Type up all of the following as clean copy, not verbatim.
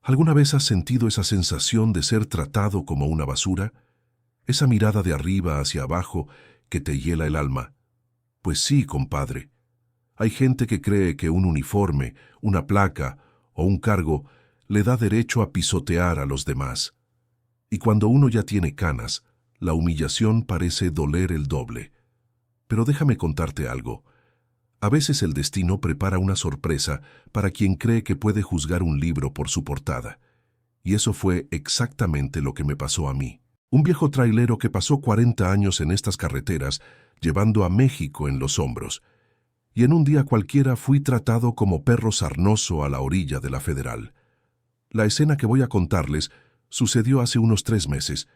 ¿Alguna vez has sentido esa sensación de ser tratado como una basura? Esa mirada de arriba hacia abajo que te hiela el alma. Pues sí, compadre. Hay gente que cree que un uniforme, una placa o un cargo le da derecho a pisotear a los demás. Y cuando uno ya tiene canas, la humillación parece doler el doble. Pero déjame contarte algo. A veces el destino prepara una sorpresa para quien cree que puede juzgar un libro por su portada. Y eso fue exactamente lo que me pasó a mí. Un viejo trailero que pasó 40 años en estas carreteras, llevando a México en los hombros. Y en un día cualquiera fui tratado como perro sarnoso a la orilla de la Federal. La escena que voy a contarles sucedió hace unos 3 meses,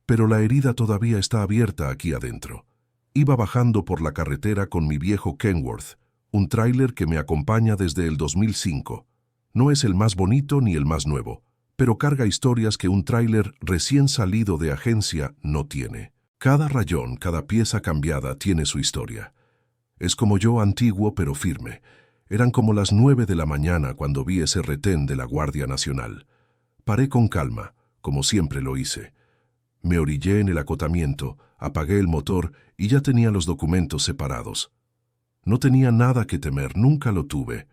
pero la herida todavía está abierta aquí adentro. Iba bajando por la carretera con mi viejo Kenworth, un tráiler que me acompaña desde el 2005. No es el más bonito ni el más nuevo, pero carga historias que un tráiler recién salido de agencia no tiene. Cada rayón, cada pieza cambiada tiene su historia. Es como yo, antiguo pero firme. Eran como las 9 de la mañana cuando vi ese retén de la Guardia Nacional. Paré con calma, como siempre lo hice. Me orillé en el acotamiento, apagué el motor y ya tenía los documentos separados. No tenía nada que temer, nunca lo tuve.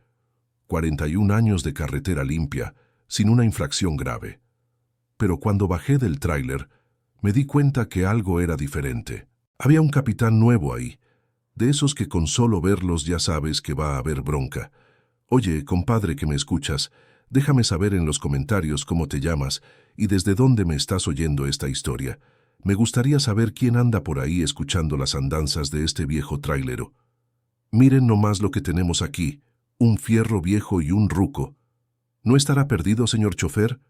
41 años de carretera limpia, sin una infracción grave. Pero cuando bajé del tráiler, me di cuenta que algo era diferente. Había un capitán nuevo ahí, de esos que con solo verlos ya sabes que va a haber bronca. Oye, compadre que me escuchas, déjame saber en los comentarios cómo te llamas y desde dónde me estás oyendo esta historia. Me gustaría saber quién anda por ahí escuchando las andanzas de este viejo trailero. Miren nomás lo que tenemos aquí, un fierro viejo y un ruco. ¿No estará perdido, señor chofer?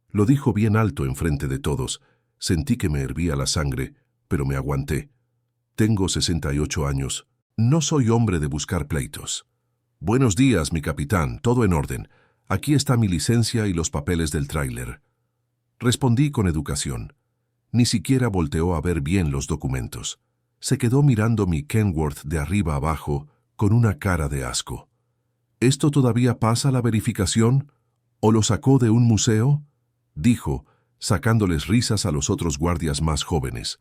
Lo dijo bien alto enfrente de todos. Sentí que me hervía la sangre, pero me aguanté. Tengo 68 años. No soy hombre de buscar pleitos. Buenos días, mi capitán, todo en orden. Aquí está mi licencia y los papeles del tráiler. Respondí con educación. Ni siquiera volteó a ver bien los documentos. Se quedó mirando mi Kenworth de arriba abajo con una cara de asco. ¿Esto todavía pasa la verificación? ¿O lo sacó de un museo? Dijo, sacándoles risas a los otros guardias más jóvenes.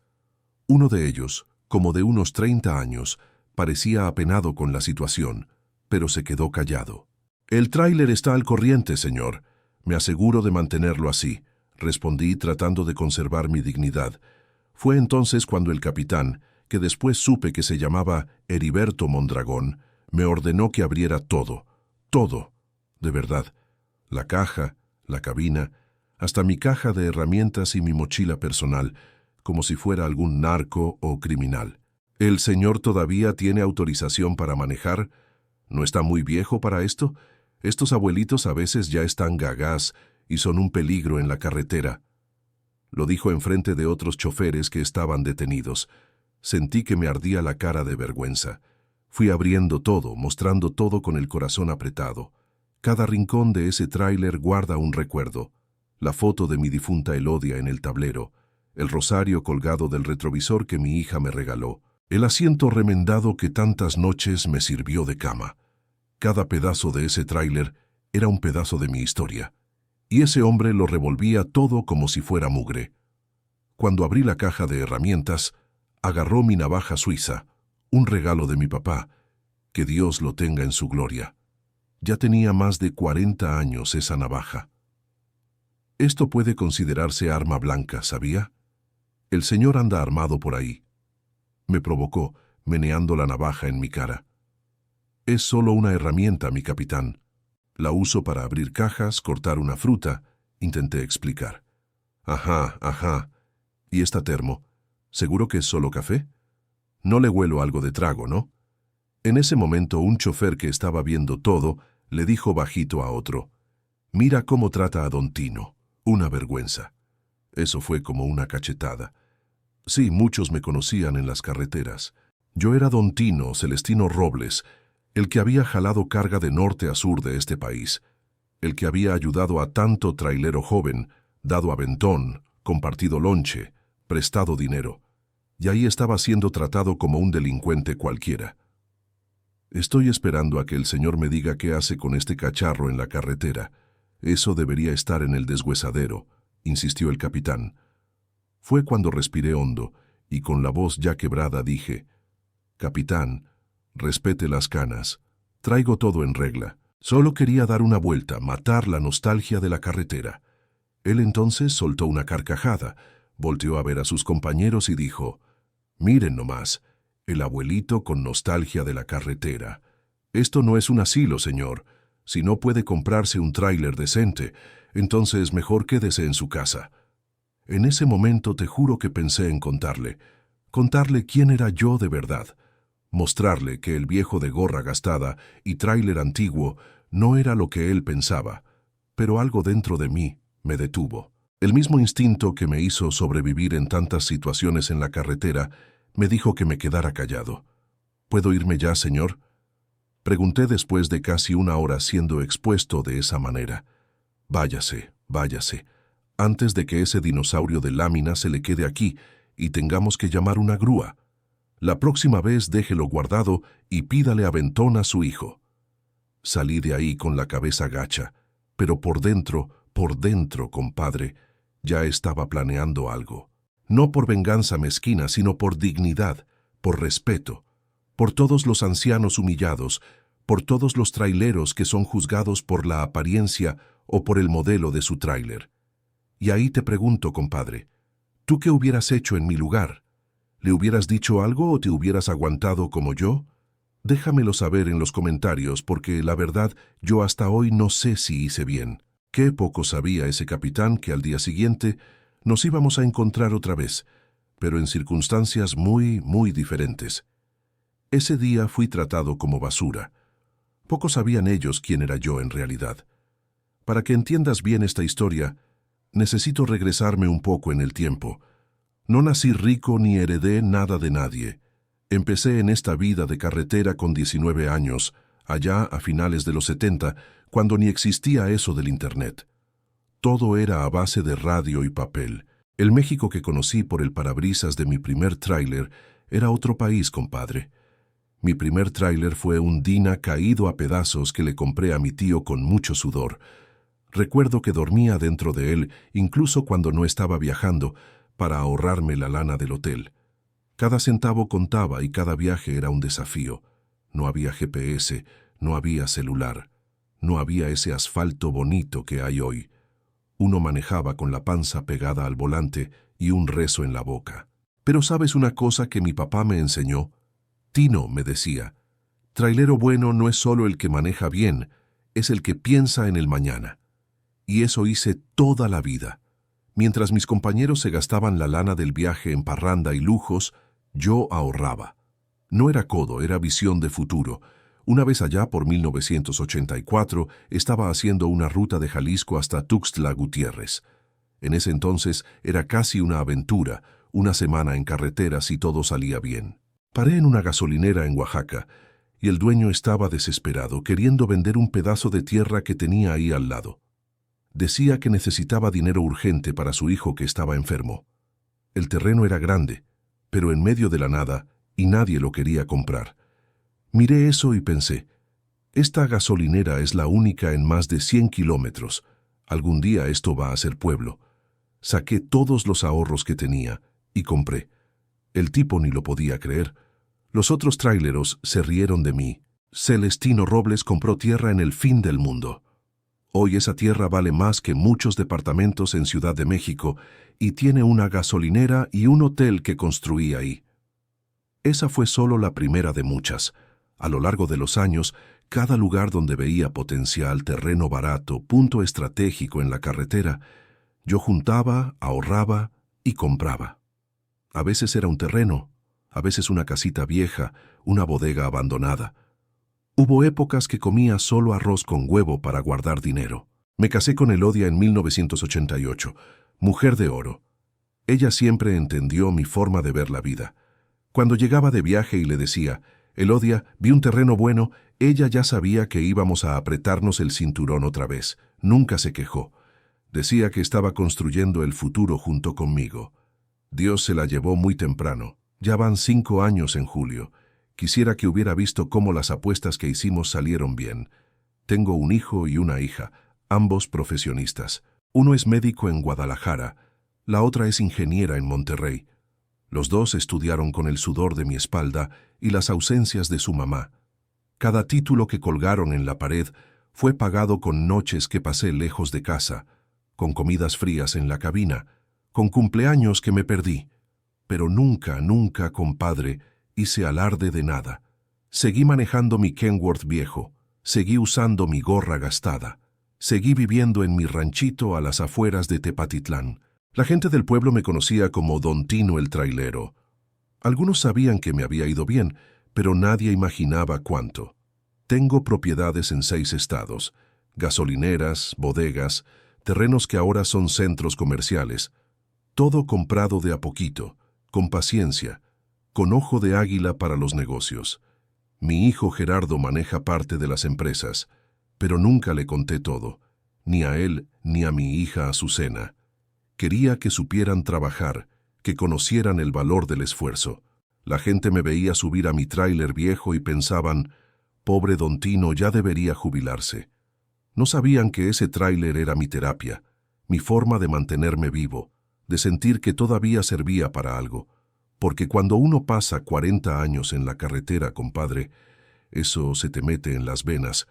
Uno de ellos, como de unos 30 años, parecía apenado con la situación, pero se quedó callado. El tráiler está al corriente, señor. Me aseguro de mantenerlo así, respondí tratando de conservar mi dignidad. Fue entonces cuando el capitán, que después supe que se llamaba Heriberto Mondragón, me ordenó que abriera todo, de verdad. La caja, la cabina, hasta mi caja de herramientas y mi mochila personal, como si fuera algún narco o criminal. ¿El señor todavía tiene autorización para manejar? ¿No está muy viejo para esto? Estos abuelitos a veces ya están gagás y son un peligro en la carretera. Lo dijo enfrente de otros choferes que estaban detenidos. Sentí que me ardía la cara de vergüenza. Fui abriendo todo, mostrando todo con el corazón apretado. Cada rincón de ese tráiler guarda un recuerdo. La foto de mi difunta Elodia en el tablero, el rosario colgado del retrovisor que mi hija me regaló, el asiento remendado que tantas noches me sirvió de cama. Cada pedazo de ese tráiler era un pedazo de mi historia, y ese hombre lo revolvía todo como si fuera mugre. Cuando abrí la caja de herramientas, agarró mi navaja suiza, un regalo de mi papá, que Dios lo tenga en su gloria. Ya tenía más de 40 años esa navaja. Esto puede considerarse arma blanca, ¿sabía? El señor anda armado por ahí. Me provocó, meneando la navaja en mi cara. Es solo una herramienta, mi capitán. La uso para abrir cajas, cortar una fruta, intenté explicar. Ajá. ¿Y esta termo? ¿Seguro que es solo café? No le huelo algo de trago, ¿no? En ese momento un chofer que estaba viendo todo le dijo bajito a otro: «Mira cómo trata a don Tino. Una vergüenza». Eso fue como una cachetada. Sí, muchos me conocían en las carreteras. Yo era don Tino Celestino Robles, el que había jalado carga de norte a sur de este país, el que había ayudado a tanto trailero joven, dado aventón, compartido lonche, prestado dinero, y ahí estaba siendo tratado como un delincuente cualquiera. Estoy esperando a que el señor me diga qué hace con este cacharro en la carretera. Eso debería estar en el deshuesadero, insistió el capitán. Fue cuando respiré hondo y con la voz ya quebrada dije: «Capitán, respete las canas. Traigo todo en regla. Solo quería dar una vuelta, matar la nostalgia de la carretera». Él entonces soltó una carcajada, volteó a ver a sus compañeros y dijo: «Miren nomás, el abuelito con nostalgia de la carretera. Esto no es un asilo, señor. Si no puede comprarse un tráiler decente, entonces mejor quédese en su casa». En ese momento te juro que pensé en contarle quién era yo de verdad, mostrarle que el viejo de gorra gastada y tráiler antiguo no era lo que él pensaba, pero algo dentro de mí me detuvo. El mismo instinto que me hizo sobrevivir en tantas situaciones en la carretera me dijo que me quedara callado. «¿Puedo irme ya, señor?», pregunté después de casi una hora siendo expuesto de esa manera. «Váyase, váyase, antes de que ese dinosaurio de lámina se le quede aquí y tengamos que llamar una grúa. La próxima vez déjelo guardado y pídale aventón a su hijo». Salí de ahí con la cabeza gacha, pero por dentro, compadre, ya estaba planeando algo. No por venganza mezquina, sino por dignidad, por respeto, por todos los ancianos humillados, por todos los traileros que son juzgados por la apariencia o por el modelo de su tráiler. Y ahí te pregunto, compadre, ¿tú qué hubieras hecho en mi lugar? ¿Le hubieras dicho algo o te hubieras aguantado como yo? Déjamelo saber en los comentarios porque, la verdad, yo hasta hoy no sé si hice bien. Qué poco sabía ese capitán que al día siguiente nos íbamos a encontrar otra vez, pero en circunstancias muy, muy diferentes. Ese día fui tratado como basura. Poco sabían ellos quién era yo en realidad. Para que entiendas bien esta historia, necesito regresarme un poco en el tiempo. No nací rico ni heredé nada de nadie. Empecé en esta vida de carretera con 19 años, allá a finales de los 70, cuando ni existía eso del Internet. Todo era a base de radio y papel. El México que conocí por el parabrisas de mi primer tráiler era otro país, compadre. Mi primer tráiler fue un Dina caído a pedazos que le compré a mi tío con mucho sudor. Recuerdo que dormía dentro de él, incluso cuando no estaba viajando, para ahorrarme la lana del hotel. Cada centavo contaba y cada viaje era un desafío. No había GPS, no había celular, no había ese asfalto bonito que hay hoy. Uno manejaba con la panza pegada al volante y un rezo en la boca. Pero ¿sabes una cosa que mi papá me enseñó? Tino, me decía, trailero bueno no es solo el que maneja bien, es el que piensa en el mañana. Y eso hice toda la vida. Mientras mis compañeros se gastaban la lana del viaje en parranda y lujos, yo ahorraba. No era codo, era visión de futuro. Una vez allá por 1984 estaba haciendo una ruta de Jalisco hasta Tuxtla Gutiérrez. En ese entonces era casi una aventura, una semana en carretera si todo salía bien. Paré en una gasolinera en Oaxaca y el dueño estaba desesperado, queriendo vender un pedazo de tierra que tenía ahí al lado. Decía que necesitaba dinero urgente para su hijo que estaba enfermo. El terreno era grande, pero en medio de la nada, y nadie lo quería comprar. Miré eso y pensé, esta gasolinera es la única en más de 100 kilómetros. Algún día esto va a ser pueblo. Saqué todos los ahorros que tenía y compré. El tipo ni lo podía creer. Los otros tráileros se rieron de mí. Celestino Robles compró tierra en el fin del mundo. Hoy esa tierra vale más que muchos departamentos en Ciudad de México y tiene una gasolinera y un hotel que construí ahí. Esa fue solo la primera de muchas. A lo largo de los años, cada lugar donde veía potencial, terreno barato, punto estratégico en la carretera, yo juntaba, ahorraba y compraba. A veces era un terreno, a veces una casita vieja, una bodega abandonada. Hubo épocas que comía solo arroz con huevo para guardar dinero. Me casé con Elodia en 1988, mujer de oro. Ella siempre entendió mi forma de ver la vida. Cuando llegaba de viaje y le decía, Elodia, vi un terreno bueno, ella ya sabía que íbamos a apretarnos el cinturón otra vez. Nunca se quejó. Decía que estaba construyendo el futuro junto conmigo. Dios se la llevó muy temprano. Ya van 5 años en julio. Quisiera que hubiera visto cómo las apuestas que hicimos salieron bien. Tengo un hijo y una hija. ambos profesionistas. Uno es médico en Guadalajara, la otra es ingeniera en Monterrey. Los dos estudiaron con el sudor de mi espalda y las ausencias de su mamá. Cada título que colgaron en la pared fue pagado con noches que pasé lejos de casa, con comidas frías en la cabina, con cumpleaños que me perdí. Pero nunca, nunca, compadre, hice alarde de nada. Seguí manejando mi Kenworth viejo, seguí usando mi gorra gastada, seguí viviendo en mi ranchito a las afueras de Tepatitlán. La gente del pueblo me conocía como Don Tino el trailero. Algunos sabían que me había ido bien, pero nadie imaginaba cuánto. Tengo propiedades en 6 estados, gasolineras, bodegas, terrenos que ahora son centros comerciales. Todo comprado de a poquito, con paciencia, con ojo de águila para los negocios. Mi hijo Gerardo maneja parte de las empresas, pero nunca le conté todo, ni a él ni a mi hija Azucena. Quería que supieran trabajar, que conocieran el valor del esfuerzo. La gente me veía subir a mi tráiler viejo y pensaban, pobre Don Tino ya debería jubilarse. No sabían que ese tráiler era mi terapia, mi forma de mantenerme vivo, de sentir que todavía servía para algo. Porque cuando uno pasa 40 años en la carretera, compadre, eso se te mete en las venas.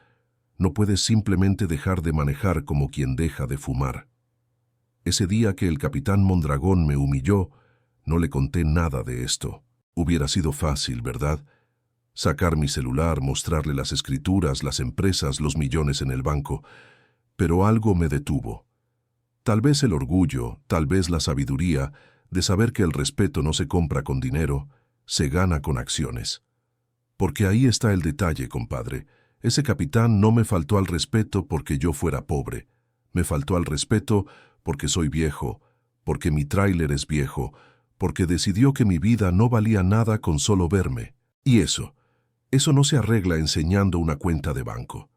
No puedes simplemente dejar de manejar como quien deja de fumar. Ese día que el capitán Mondragón me humilló, no le conté nada de esto. Hubiera sido fácil, ¿verdad? Sacar mi celular, mostrarle las escrituras, las empresas, los millones en el banco. Pero algo me detuvo. Tal vez el orgullo, tal vez la sabiduría de saber que el respeto no se compra con dinero, se gana con acciones. Porque ahí está el detalle, compadre. Ese capitán no me faltó al respeto porque yo fuera pobre. Me faltó al respeto porque soy viejo, porque mi tráiler es viejo, porque decidió que mi vida no valía nada con solo verme. Y eso no se arregla enseñando una cuenta de banco.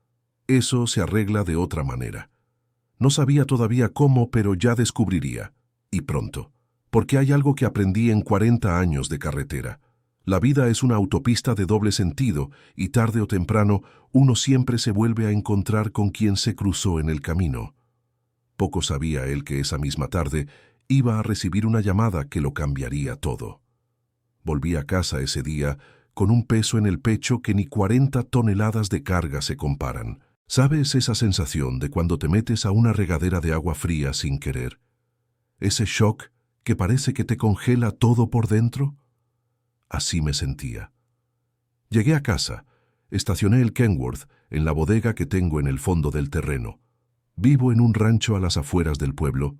Eso se arregla de otra manera. No sabía todavía cómo, pero ya descubriría. Y pronto. Porque hay algo que aprendí en 40 años de carretera. La vida es una autopista de doble sentido y tarde o temprano uno siempre se vuelve a encontrar con quien se cruzó en el camino. Poco sabía él que esa misma tarde iba a recibir una llamada que lo cambiaría todo. Volví a casa ese día con un peso en el pecho que ni 40 toneladas de carga se comparan. ¿Sabes esa sensación de cuando te metes a una regadera de agua fría sin querer? Ese shock que parece que te congela todo por dentro. Así me sentía. Llegué a casa, estacioné el Kenworth en la bodega que tengo en el fondo del terreno. Vivo en un rancho a las afueras del pueblo.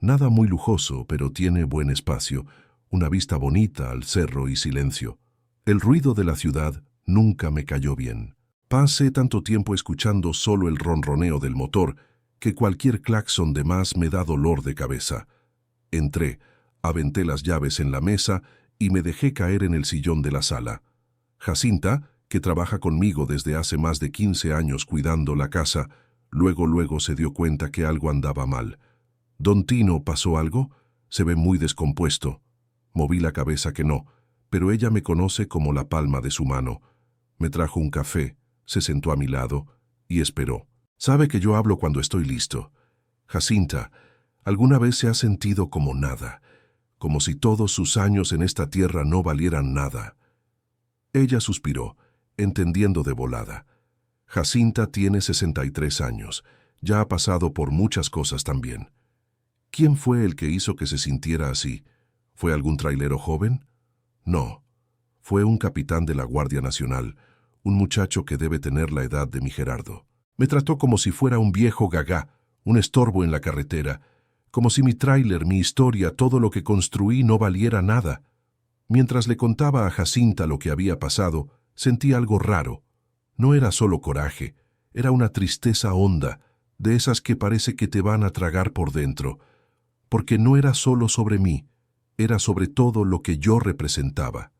Nada muy lujoso, pero tiene buen espacio, una vista bonita al cerro y silencio. El ruido de la ciudad nunca me cayó bien. Pasé tanto tiempo escuchando solo el ronroneo del motor que cualquier claxon de más me da dolor de cabeza. Entré, aventé las llaves en la mesa y me dejé caer en el sillón de la sala. Jacinta, que trabaja conmigo desde hace más de 15 años cuidando la casa, luego se dio cuenta que algo andaba mal. ¿Don Tino pasó algo? Se ve muy descompuesto. Moví la cabeza que no, pero ella me conoce como la palma de su mano. Me trajo un café, se sentó a mi lado y esperó. Sabe que yo hablo cuando estoy listo. Jacinta, ¿alguna vez se ha sentido como nada? Como si todos sus años en esta tierra no valieran nada. Ella suspiró, entendiendo de volada. Jacinta tiene 63 años, ya ha pasado por muchas cosas también. ¿Quién fue el que hizo que se sintiera así? ¿Fue algún trailero joven? No, fue un capitán de la Guardia Nacional, un muchacho que debe tener la edad de mi Gerardo. Me trató como si fuera un viejo gagá, un estorbo en la carretera, como si mi tráiler, mi historia, todo lo que construí no valiera nada. Mientras le contaba a Jacinta lo que había pasado, sentí algo raro. No era solo coraje, era una tristeza honda, de esas que parece que te van a tragar por dentro, porque no era solo sobre mí, era sobre todo lo que yo representaba.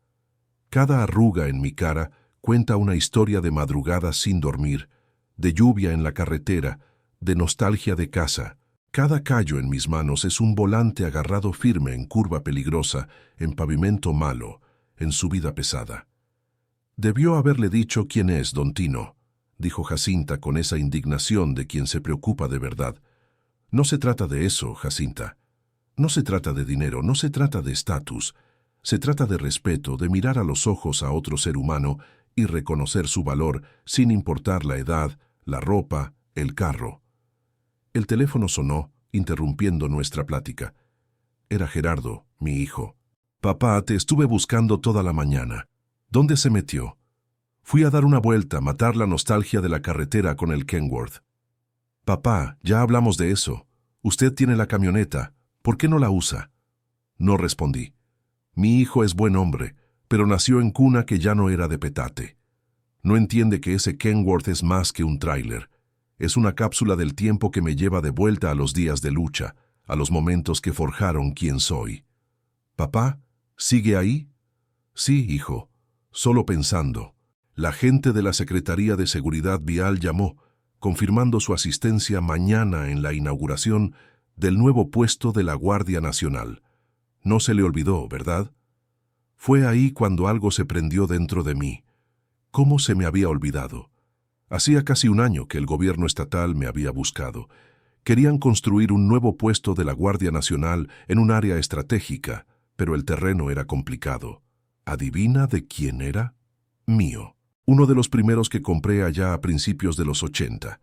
Cada arruga en mi cara cuenta una historia de madrugadas sin dormir, de lluvia en la carretera, de nostalgia de casa. Cada callo en mis manos es un volante agarrado firme en curva peligrosa, en pavimento malo, en subida pesada. Debió haberle dicho quién es Don Tino. dijo Jacinta con esa indignación de quien se preocupa de verdad. No se trata de eso, Jacinta. No se trata de dinero, no se trata de estatus. Se trata de respeto, de mirar a los ojos a otro ser humano y reconocer su valor sin importar la edad, la ropa, el carro. El teléfono sonó, interrumpiendo nuestra plática. Era Gerardo, mi hijo. Papá, te estuve buscando toda la mañana. ¿Dónde se metió? Fui a dar una vuelta, matar la nostalgia de la carretera con el Kenworth. Papá, ya hablamos de eso. Usted tiene la camioneta. ¿Por qué no la usa? No respondí. Mi hijo es buen hombre, pero nació en cuna que ya no era de petate. No entiende que ese Kenworth es más que un tráiler. Es una cápsula del tiempo que me lleva de vuelta a los días de lucha, a los momentos que forjaron quién soy. ¿Papá, sigue ahí? Sí, hijo, solo pensando. La gente de la Secretaría de Seguridad Vial llamó, confirmando su asistencia mañana en la inauguración del nuevo puesto de la Guardia Nacional. No se le olvidó, ¿verdad? Fue ahí cuando algo se prendió dentro de mí. ¿Cómo se me había olvidado? Hacía casi un año que el gobierno estatal me había buscado. Querían construir un nuevo puesto de la Guardia Nacional en un área estratégica, pero el terreno era complicado. ¿Adivina de quién era? Mío. Uno de los primeros que compré allá a principios de los 80.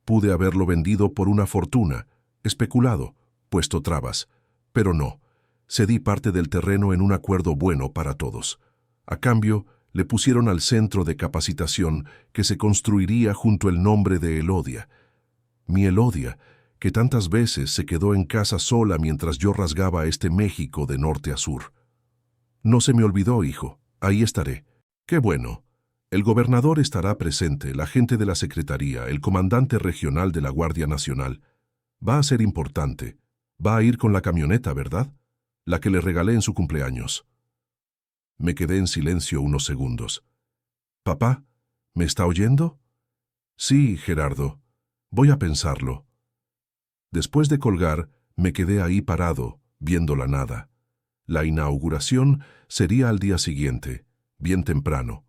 Pude haberlo vendido por una fortuna, especulado, puesto trabas, pero no. Cedí parte del terreno en un acuerdo bueno para todos. A cambio, le pusieron al centro de capacitación que se construiría junto el nombre de Elodia. Mi Elodia, que tantas veces se quedó en casa sola mientras yo rasgaba este México de norte a sur. No se me olvidó, hijo. Ahí estaré. ¡Qué bueno! El gobernador estará presente, la gente de la Secretaría, el comandante regional de la Guardia Nacional. Va a ser importante. Va a ir con la camioneta, ¿verdad? La que le regalé en su cumpleaños. Me quedé en silencio unos segundos. «Papá, ¿me está oyendo?» «Sí, Gerardo. Voy a pensarlo». Después de colgar, me quedé ahí parado, viendo la nada. La inauguración sería al día siguiente, bien temprano,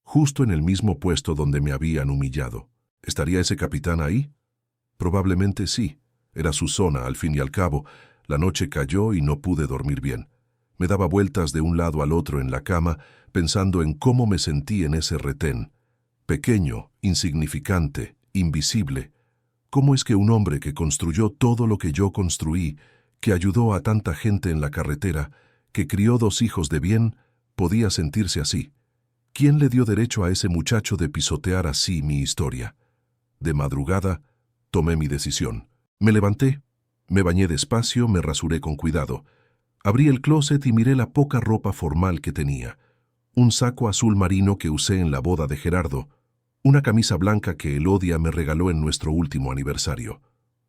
justo en el mismo puesto donde me habían humillado. ¿Estaría ese capitán ahí? Probablemente sí. Era su zona, al fin y al cabo. La noche cayó y no pude dormir bien. Me daba vueltas de un lado al otro en la cama, pensando en cómo me sentí en ese retén. Pequeño, insignificante, invisible. ¿Cómo es que un hombre que construyó todo lo que yo construí, que ayudó a tanta gente en la carretera, que crió 2 hijos de bien, podía sentirse así? ¿Quién le dio derecho a ese muchacho de pisotear así mi historia? De madrugada, tomé mi decisión. Me levanté, me bañé despacio, me rasuré con cuidado. Abrí el closet y miré la poca ropa formal que tenía. Un saco azul marino que usé en la boda de Gerardo, una camisa blanca que Elodia me regaló en nuestro último aniversario,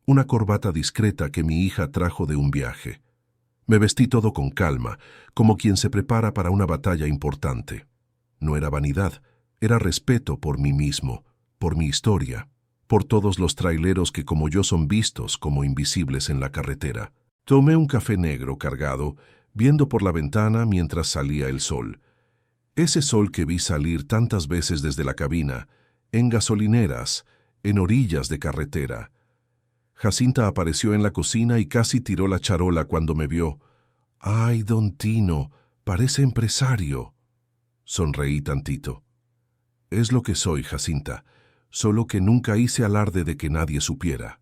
una corbata discreta que mi hija trajo de un viaje. Me vestí todo con calma, como quien se prepara para una batalla importante. No era vanidad, era respeto por mí mismo, por mi historia, por todos los traileros que como yo son vistos como invisibles en la carretera. Tomé un café negro cargado, viendo por la ventana mientras salía el sol. Ese sol que vi salir tantas veces desde la cabina, en gasolineras, en orillas de carretera. Jacinta apareció en la cocina y casi tiró la charola cuando me vio. «¡Ay, don Tino! Parece empresario». Sonreí tantito. «Es lo que soy, Jacinta, solo que nunca hice alarde de que nadie supiera».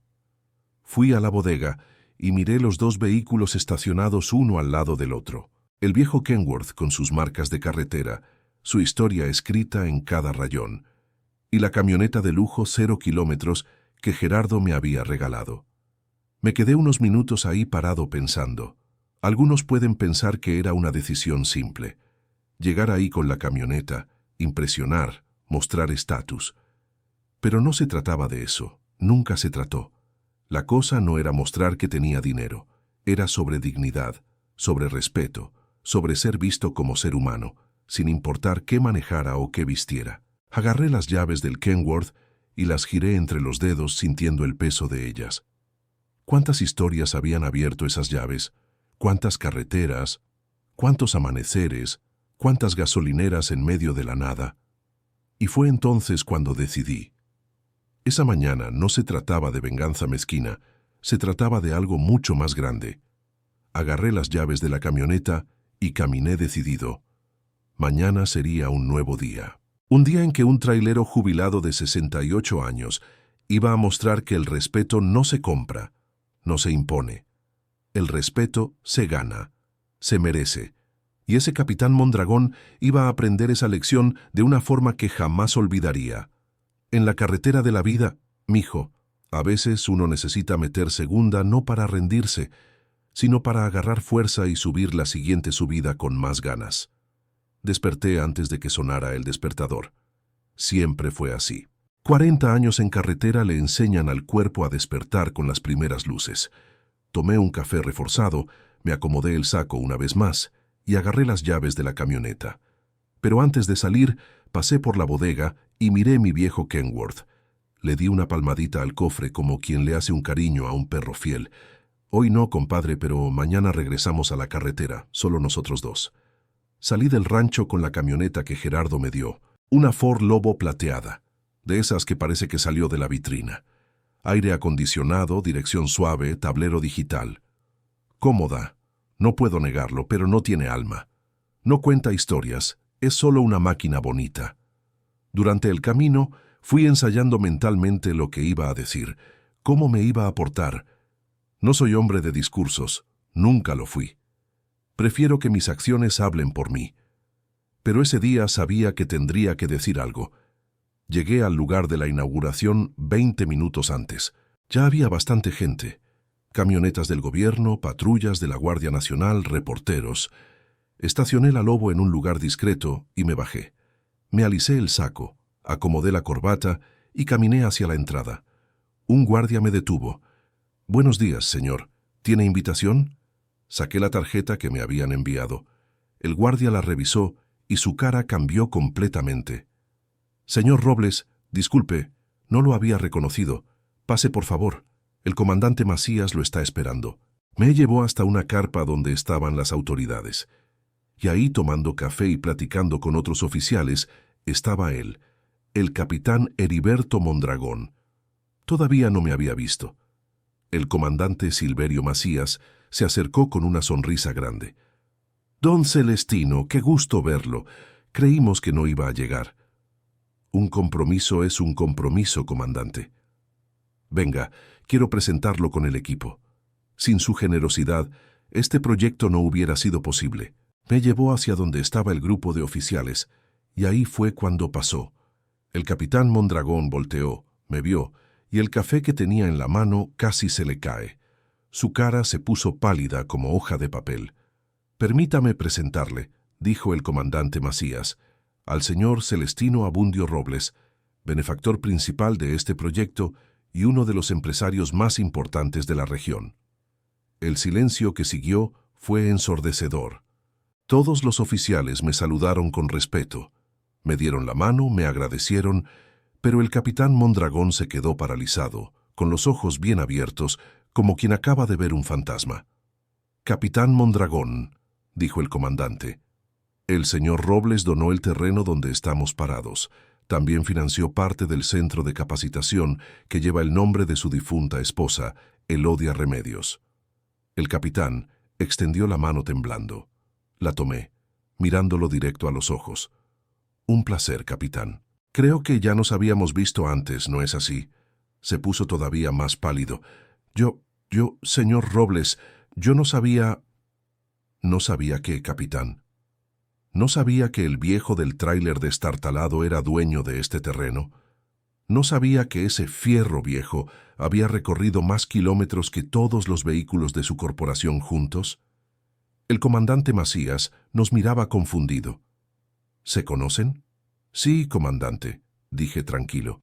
Fui a la bodega y miré los 2 vehículos estacionados uno al lado del otro. El viejo Kenworth con sus marcas de carretera, su historia escrita en cada rayón, y la camioneta de lujo 0 kilómetros que Gerardo me había regalado. Me quedé unos minutos ahí parado pensando. Algunos pueden pensar que era una decisión simple. Llegar ahí con la camioneta, impresionar, mostrar estatus. Pero no se trataba de eso, nunca se trató. La cosa no era mostrar que tenía dinero, era sobre dignidad, sobre respeto, sobre ser visto como ser humano, sin importar qué manejara o qué vistiera. Agarré las llaves del Kenworth y las giré entre los dedos sintiendo el peso de ellas. ¿Cuántas historias habían abierto esas llaves? ¿Cuántas carreteras? ¿Cuántos amaneceres? ¿Cuántas gasolineras en medio de la nada? Y fue entonces cuando decidí. Esa mañana no se trataba de venganza mezquina, se trataba de algo mucho más grande. Agarré las llaves de la camioneta y caminé decidido. Mañana sería un nuevo día. Un día en que un trailero jubilado de 68 años iba a mostrar que el respeto no se compra, no se impone. El respeto se gana, se merece. Y ese capitán Mondragón iba a aprender esa lección de una forma que jamás olvidaría. En la carretera de la vida, mijo, a veces uno necesita meter segunda no para rendirse, sino para agarrar fuerza y subir la siguiente subida con más ganas. Desperté antes de que sonara el despertador. Siempre fue así. 40 años en carretera le enseñan al cuerpo a despertar con las primeras luces. Tomé un café reforzado, me acomodé el saco una vez más y agarré las llaves de la camioneta. Pero antes de salir, pasé por la bodega y miré mi viejo Kenworth. Le di una palmadita al cofre como quien le hace un cariño a un perro fiel. Hoy no, compadre, pero mañana regresamos a la carretera, solo nosotros dos. Salí del rancho con la camioneta que Gerardo me dio, una Ford Lobo plateada, de esas que parece que salió de la vitrina. Aire acondicionado, dirección suave, tablero digital. Cómoda, no puedo negarlo, pero no tiene alma. No cuenta historias, es solo una máquina bonita. Durante el camino, fui ensayando mentalmente lo que iba a decir, cómo me iba a portar. No soy hombre de discursos, nunca lo fui. Prefiero que mis acciones hablen por mí. Pero ese día sabía que tendría que decir algo. Llegué al lugar de la inauguración 20 minutos antes. Ya había bastante gente. Camionetas del gobierno, patrullas de la Guardia Nacional, reporteros. Estacioné la Lobo en un lugar discreto y me bajé. Me alicé el saco, acomodé la corbata y caminé hacia la entrada. Un guardia me detuvo. «Buenos días, señor. ¿Tiene invitación?» Saqué la tarjeta que me habían enviado. El guardia la revisó y su cara cambió completamente. «Señor Robles, disculpe, no lo había reconocido. Pase, por favor. El comandante Macías lo está esperando». Me llevó hasta una carpa donde estaban las autoridades. Y ahí, tomando café y platicando con otros oficiales, estaba él, el capitán Heriberto Mondragón. Todavía no me había visto. El comandante Silverio Macías se acercó con una sonrisa grande. «Don Celestino, qué gusto verlo. Creímos que no iba a llegar». «Un compromiso es un compromiso, comandante». «Venga, quiero presentarlo con el equipo. Sin su generosidad, este proyecto no hubiera sido posible». Me llevó hacia donde estaba el grupo de oficiales, y ahí fue cuando pasó. El capitán Mondragón volteó, me vio, y el café que tenía en la mano casi se le cae. Su cara se puso pálida como hoja de papel. «Permítame presentarle», dijo el comandante Macías, «al señor Celestino Abundio Robles, benefactor principal de este proyecto y uno de los empresarios más importantes de la región». El silencio que siguió fue ensordecedor. Todos los oficiales me saludaron con respeto. Me dieron la mano, me agradecieron, pero el capitán Mondragón se quedó paralizado, con los ojos bien abiertos, como quien acaba de ver un fantasma. «Capitán Mondragón», dijo el comandante, «el señor Robles donó el terreno donde estamos parados. También financió parte del centro de capacitación que lleva el nombre de su difunta esposa, Elodia Remedios». El capitán extendió la mano temblando. La tomé, mirándolo directo a los ojos. «Un placer, capitán. Creo que ya nos habíamos visto antes, ¿no es así?» Se puso todavía más pálido. Yo, señor Robles, yo no sabía... «¿No sabía qué, capitán?» «¿No sabía que el viejo del tráiler destartalado era dueño de este terreno? ¿No sabía que ese fierro viejo había recorrido más kilómetros que todos los vehículos de su corporación juntos?» El comandante Macías nos miraba confundido. «¿Se conocen?» «Sí, comandante», dije tranquilo.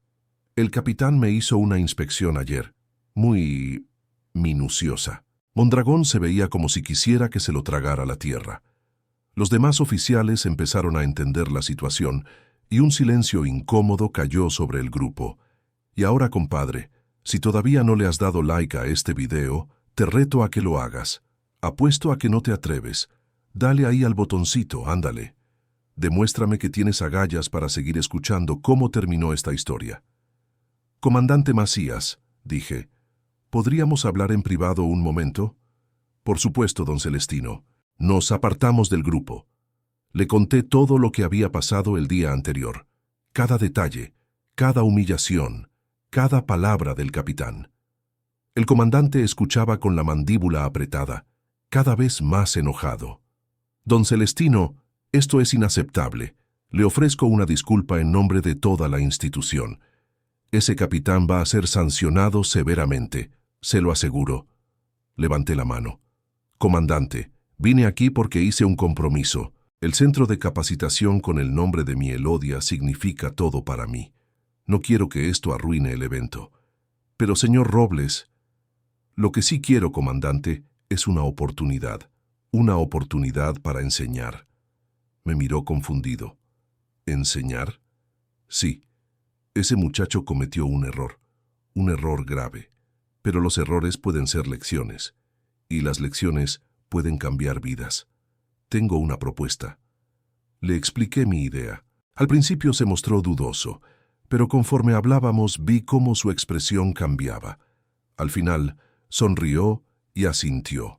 «El capitán me hizo una inspección ayer, muy minuciosa». Mondragón se veía como si quisiera que se lo tragara la tierra. Los demás oficiales empezaron a entender la situación y un silencio incómodo cayó sobre el grupo. «Y ahora, compadre, si todavía no le has dado like a este video, te reto a que lo hagas. Apuesto a que no te atreves. Dale ahí al botoncito, ándale. Demuéstrame que tienes agallas para seguir escuchando cómo terminó esta historia». Comandante Macías, dije, ¿podríamos hablar en privado un momento? Por supuesto, don Celestino. Nos apartamos del grupo. Le conté todo lo que había pasado el día anterior. Cada detalle, cada humillación, cada palabra del capitán. El comandante escuchaba con la mandíbula apretada, cada vez más enojado. Don Celestino, esto es inaceptable. Le ofrezco una disculpa en nombre de toda la institución. Ese capitán va a ser sancionado severamente, se lo aseguro. Levanté la mano. Comandante, vine aquí porque hice un compromiso. El centro de capacitación con el nombre de mi Elodia significa todo para mí. No quiero que esto arruine el evento. Pero, señor Robles, lo que sí quiero, comandante, es una oportunidad para enseñar. Me miró confundido. ¿Enseñar? Sí. Ese muchacho cometió un error grave. Pero los errores pueden ser lecciones, y las lecciones pueden cambiar vidas. Tengo una propuesta. Le expliqué mi idea. Al principio se mostró dudoso, pero conforme hablábamos vi cómo su expresión cambiaba. Al final, sonrió y asintió.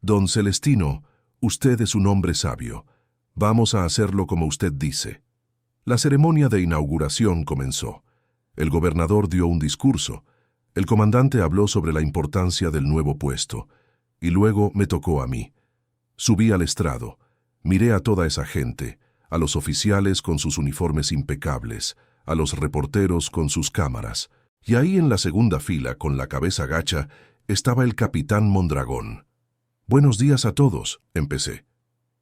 Don Celestino, usted es un hombre sabio. Vamos a hacerlo como usted dice. La ceremonia de inauguración comenzó. El gobernador dio un discurso. El comandante habló sobre la importancia del nuevo puesto. Y luego me tocó a mí. Subí al estrado. Miré a toda esa gente, a los oficiales con sus uniformes impecables, a los reporteros con sus cámaras. Y ahí en la segunda fila, con la cabeza gacha, estaba el capitán Mondragón. Buenos días a todos, empecé.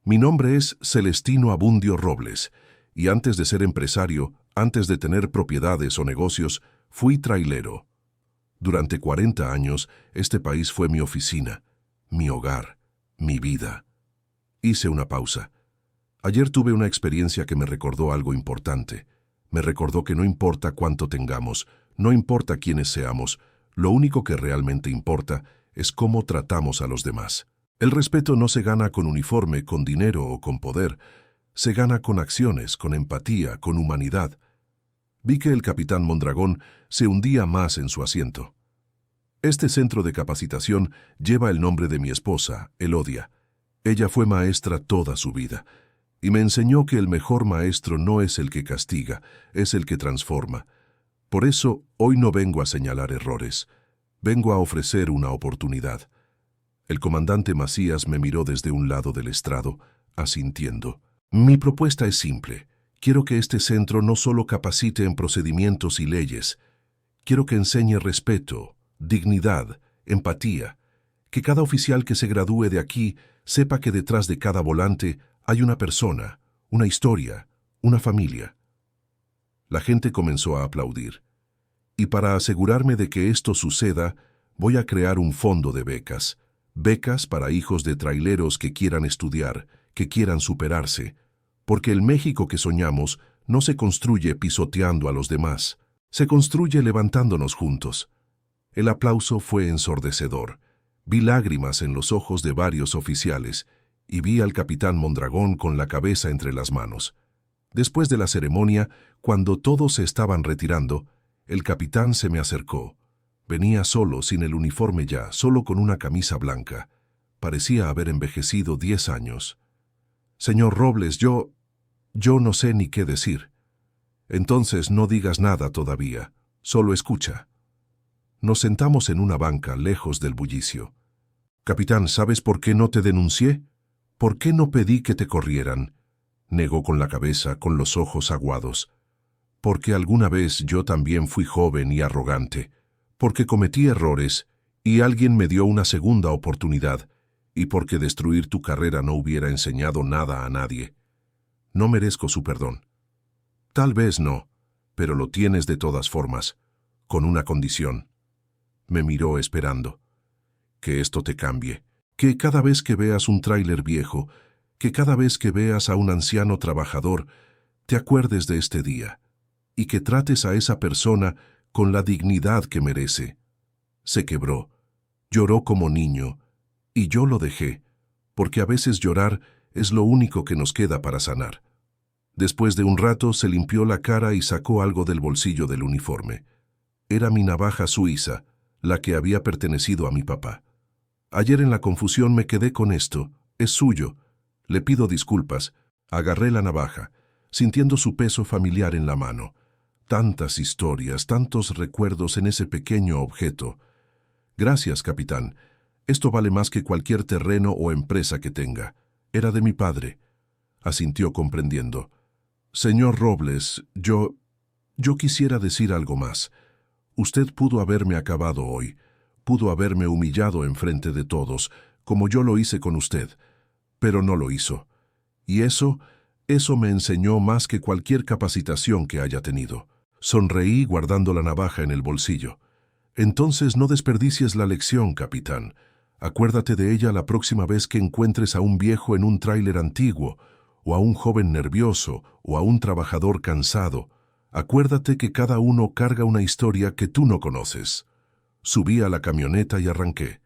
Mi nombre es Celestino Abundio Robles, y antes de ser empresario, antes de tener propiedades o negocios, fui trailero. Durante 40 años, este país fue mi oficina, mi hogar, mi vida. Hice una pausa. Ayer tuve una experiencia que me recordó algo importante. Me recordó que no importa cuánto tengamos, no importa quiénes seamos, lo único que realmente importa es cómo tratamos a los demás. El respeto no se gana con uniforme, con dinero o con poder. Se gana con acciones, con empatía, con humanidad. Vi que el capitán Mondragón se hundía más en su asiento. Este centro de capacitación lleva el nombre de mi esposa, Elodia. Ella fue maestra toda su vida, y me enseñó que el mejor maestro no es el que castiga, es el que transforma. Por eso, hoy no vengo a señalar errores, vengo a ofrecer una oportunidad. El comandante Macías me miró desde un lado del estrado, asintiendo. Mi propuesta es simple. Quiero que este centro no solo capacite en procedimientos y leyes, quiero que enseñe respeto, dignidad, empatía, que cada oficial que se gradúe de aquí sepa que detrás de cada volante hay una persona, una historia, una familia. La gente comenzó a aplaudir. Y para asegurarme de que esto suceda, voy a crear un fondo de becas. Becas para hijos de traileros que quieran estudiar, que quieran superarse, porque el México que soñamos no se construye pisoteando a los demás, se construye levantándonos juntos. El aplauso fue ensordecedor. Vi lágrimas en los ojos de varios oficiales y vi al capitán Mondragón con la cabeza entre las manos. Después de la ceremonia, cuando todos se estaban retirando, el capitán se me acercó. Venía solo, sin el uniforme ya, solo con una camisa blanca. Parecía haber envejecido 10 años. Señor Robles, yo no sé ni qué decir. Entonces no digas nada todavía, solo escucha. Nos sentamos en una banca, lejos del bullicio. Capitán, ¿sabes por qué no te denuncié? ¿Por qué no pedí que te corrieran? Negó con la cabeza, con los ojos aguados. Porque alguna vez yo también fui joven y arrogante. Porque cometí errores y alguien me dio una segunda oportunidad, y porque destruir tu carrera no hubiera enseñado nada a nadie. No merezco su perdón. Tal vez no, pero lo tienes de todas formas, con una condición. Me miró esperando. Que esto te cambie, que cada vez que veas un tráiler viejo, que cada vez que veas a un anciano trabajador, te acuerdes de este día, y que trates a esa persona con la dignidad que merece. Se quebró, lloró como niño, y yo lo dejé, porque a veces llorar es lo único que nos queda para sanar. Después de un rato se limpió la cara y sacó algo del bolsillo del uniforme. Era mi navaja suiza, la que había pertenecido a mi papá. Ayer en la confusión me quedé con esto. Es suyo. Le pido disculpas. Agarré la navaja, sintiendo su peso familiar en la mano. Tantas historias, tantos recuerdos en ese pequeño objeto. Gracias, capitán. Esto vale más que cualquier terreno o empresa que tenga. Era de mi padre. Asintió comprendiendo. Señor Robles, yo quisiera decir algo más. Usted pudo haberme acabado hoy. Pudo haberme humillado enfrente de todos, como yo lo hice con usted. Pero no lo hizo. Y eso me enseñó más que cualquier capacitación que haya tenido. Sonreí guardando la navaja en el bolsillo. Entonces no desperdicies la lección, capitán. Acuérdate de ella la próxima vez que encuentres a un viejo en un tráiler antiguo, o a un joven nervioso, o a un trabajador cansado. Acuérdate que cada uno carga una historia que tú no conoces. Subí a la camioneta y arranqué.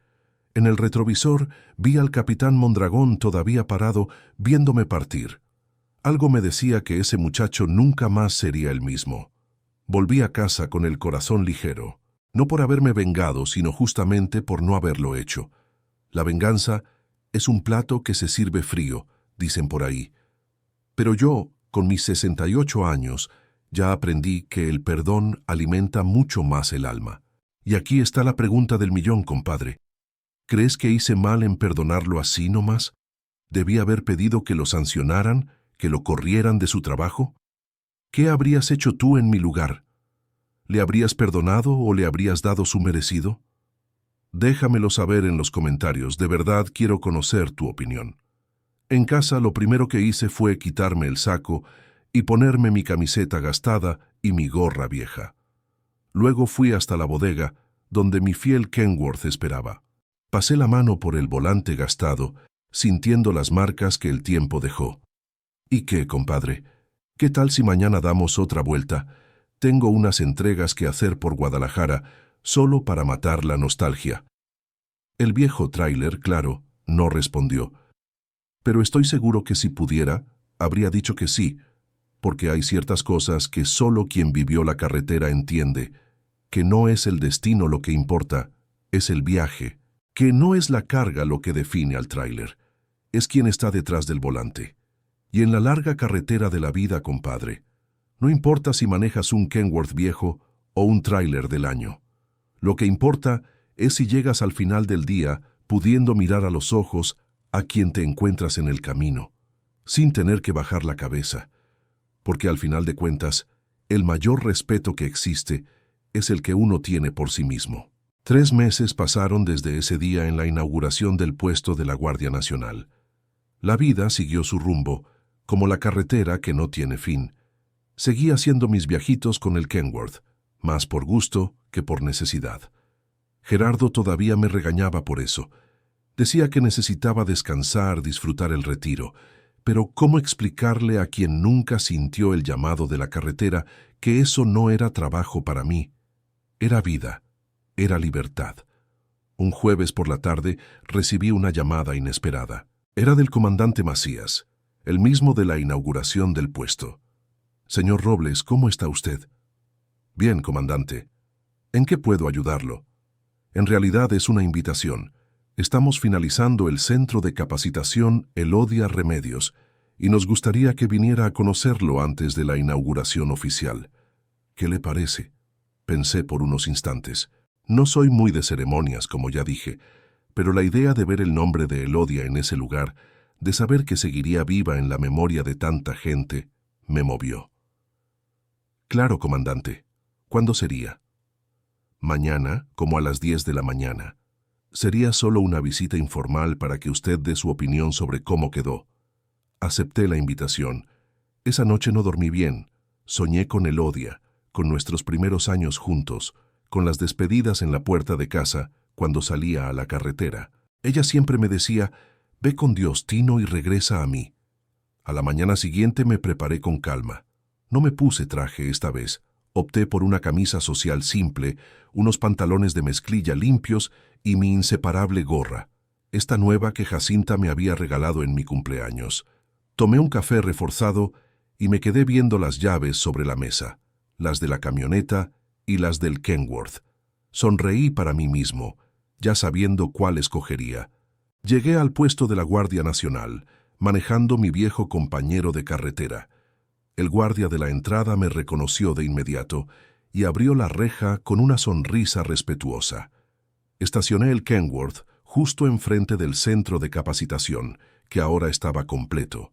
En el retrovisor vi al capitán Mondragón todavía parado, viéndome partir. Algo me decía que ese muchacho nunca más sería el mismo. Volví a casa con el corazón ligero, no por haberme vengado, sino justamente por no haberlo hecho. La venganza es un plato que se sirve frío, dicen por ahí. Pero yo, con mis 68 años, ya aprendí que el perdón alimenta mucho más el alma. Y aquí está la pregunta del millón, compadre. ¿Crees que hice mal en perdonarlo así nomás? ¿Debí haber pedido que lo sancionaran, que lo corrieran de su trabajo? ¿Qué habrías hecho tú en mi lugar? ¿Le habrías perdonado o le habrías dado su merecido? Déjamelo saber en los comentarios, de verdad quiero conocer tu opinión. En casa lo primero que hice fue quitarme el saco y ponerme mi camiseta gastada y mi gorra vieja. Luego fui hasta la bodega, donde mi fiel Kenworth esperaba. Pasé la mano por el volante gastado, sintiendo las marcas que el tiempo dejó. ¿Y qué, compadre? ¿Qué tal si mañana damos otra vuelta? Tengo unas entregas que hacer por Guadalajara, solo para matar la nostalgia. El viejo tráiler, claro, no respondió. Pero estoy seguro que si pudiera, habría dicho que sí, porque hay ciertas cosas que solo quien vivió la carretera entiende, que no es el destino lo que importa, es el viaje, que no es la carga lo que define al tráiler, es quien está detrás del volante. Y en la larga carretera de la vida, compadre, no importa si manejas un Kenworth viejo o un tráiler del año. Lo que importa es si llegas al final del día pudiendo mirar a los ojos a quien te encuentras en el camino, sin tener que bajar la cabeza, porque al final de cuentas, el mayor respeto que existe es el que uno tiene por sí mismo. 3 meses pasaron desde ese día en la inauguración del puesto de la Guardia Nacional. La vida siguió su rumbo, como la carretera que no tiene fin. Seguí haciendo mis viajitos con el Kenworth, más por gusto que por necesidad. Gerardo todavía me regañaba por eso. Decía que necesitaba descansar, disfrutar el retiro, pero ¿cómo explicarle a quien nunca sintió el llamado de la carretera que eso no era trabajo para mí? Era vida, era libertad. Un jueves por la tarde recibí una llamada inesperada. Era del comandante Macías, el mismo de la inauguración del puesto. Señor Robles, ¿cómo está usted? Bien, comandante. ¿En qué puedo ayudarlo? En realidad es una invitación. Estamos finalizando el centro de capacitación Elodia Remedios y nos gustaría que viniera a conocerlo antes de la inauguración oficial. ¿Qué le parece? Pensé por unos instantes. No soy muy de ceremonias, como ya dije, pero la idea de ver el nombre de Elodia en ese lugar, de saber que seguiría viva en la memoria de tanta gente, me movió. Claro, comandante. ¿Cuándo sería? Mañana, como a las 10 de la mañana. Sería solo una visita informal para que usted dé su opinión sobre cómo quedó. Acepté la invitación. Esa noche no dormí bien. Soñé con Elodia, con nuestros primeros años juntos, con las despedidas en la puerta de casa cuando salía a la carretera. Ella siempre me decía, «Ve con Dios, Tino, y regresa a mí». A la mañana siguiente me preparé con calma. No me puse traje esta vez. Opté por una camisa social simple, unos pantalones de mezclilla limpios y mi inseparable gorra, esta nueva que Jacinta me había regalado en mi cumpleaños. Tomé un café reforzado y me quedé viendo las llaves sobre la mesa, las de la camioneta y las del Kenworth. Sonreí para mí mismo, ya sabiendo cuál escogería. Llegué al puesto de la Guardia Nacional, manejando mi viejo compañero de carretera. El guardia de la entrada me reconoció de inmediato y abrió la reja con una sonrisa respetuosa. Estacioné el Kenworth justo enfrente del centro de capacitación, que ahora estaba completo.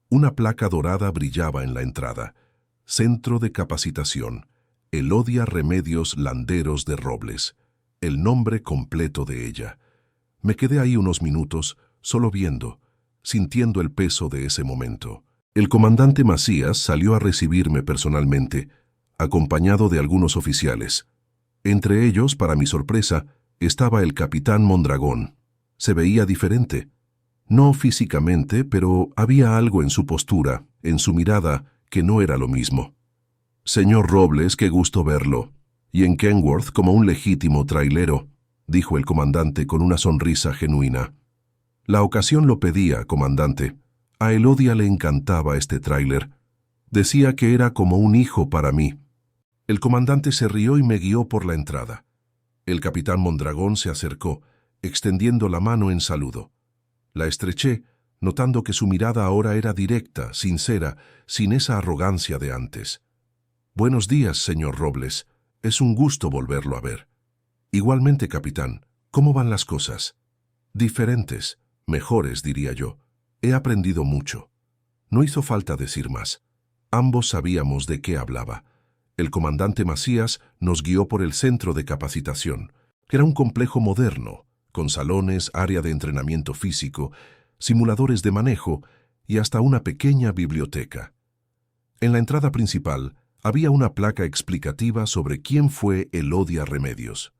Una placa dorada brillaba en la entrada. Centro de Capacitación, Elodia Remedios Landeros de Robles, el nombre completo de ella. Me quedé ahí unos minutos, solo viendo, sintiendo el peso de ese momento. El comandante Macías salió a recibirme personalmente, acompañado de algunos oficiales. Entre ellos, para mi sorpresa, estaba el capitán Mondragón. Se veía diferente. No físicamente, pero había algo en su postura, en su mirada, que no era lo mismo. «Señor Robles, qué gusto verlo. Y en Kenworth como un legítimo trailero», dijo el comandante con una sonrisa genuina. «La ocasión lo pedía, comandante. A Elodia le encantaba este tráiler. Decía que era como un hijo para mí». El comandante se rió y me guió por la entrada. El capitán Mondragón se acercó, extendiendo la mano en saludo. La estreché, notando que su mirada ahora era directa, sincera, sin esa arrogancia de antes. «Buenos días, señor Robles. Es un gusto volverlo a ver». «Igualmente, capitán. ¿Cómo van las cosas?» «Diferentes, mejores, diría yo. He aprendido mucho». No hizo falta decir más. Ambos sabíamos de qué hablaba. El comandante Macías nos guió por el centro de capacitación, que era un complejo moderno, con salones, área de entrenamiento físico, simuladores de manejo y hasta una pequeña biblioteca. En la entrada principal había una placa explicativa sobre quién fue Elodia Remedios.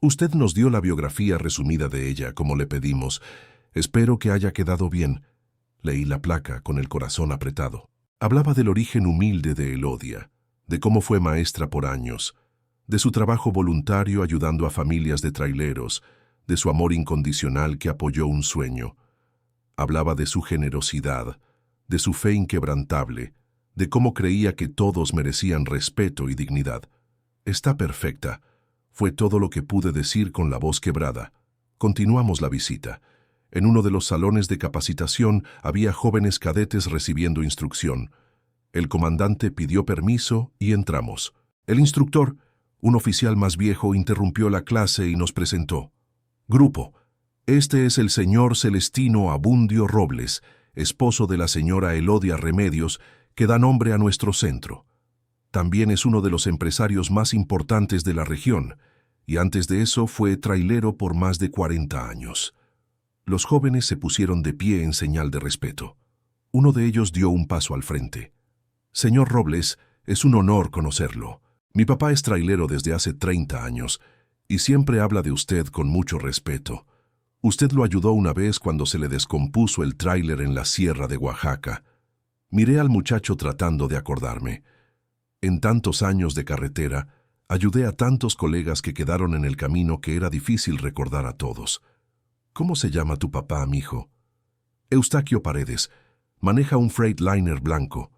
«Usted nos dio la biografía resumida de ella, como le pedimos. Espero que haya quedado bien». Leí la placa con el corazón apretado. Hablaba del origen humilde de Elodia, de cómo fue maestra por años, de su trabajo voluntario ayudando a familias de traileros, de su amor incondicional que apoyó un sueño. Hablaba de su generosidad, de su fe inquebrantable, de cómo creía que todos merecían respeto y dignidad. «Está perfecta», fue todo lo que pude decir con la voz quebrada. Continuamos la visita. En uno de los salones de capacitación había jóvenes cadetes recibiendo instrucción. El comandante pidió permiso y entramos. El instructor, un oficial más viejo, interrumpió la clase y nos presentó. «Grupo, este es el señor Celestino Abundio Robles, esposo de la señora Elodia Remedios, que da nombre a nuestro centro. También es uno de los empresarios más importantes de la región, y antes de eso fue trailero por más de 40 años». Los jóvenes se pusieron de pie en señal de respeto. Uno de ellos dio un paso al frente. «Señor Robles, es un honor conocerlo. Mi papá es trailero desde hace 30 años, y siempre habla de usted con mucho respeto. Usted lo ayudó una vez cuando se le descompuso el tráiler en la sierra de Oaxaca». Miré al muchacho tratando de acordarme. En tantos años de carretera, ayudé a tantos colegas que quedaron en el camino que era difícil recordar a todos. «¿Cómo se llama tu papá, mijo?» «Eustaquio Paredes. Maneja un Freightliner blanco».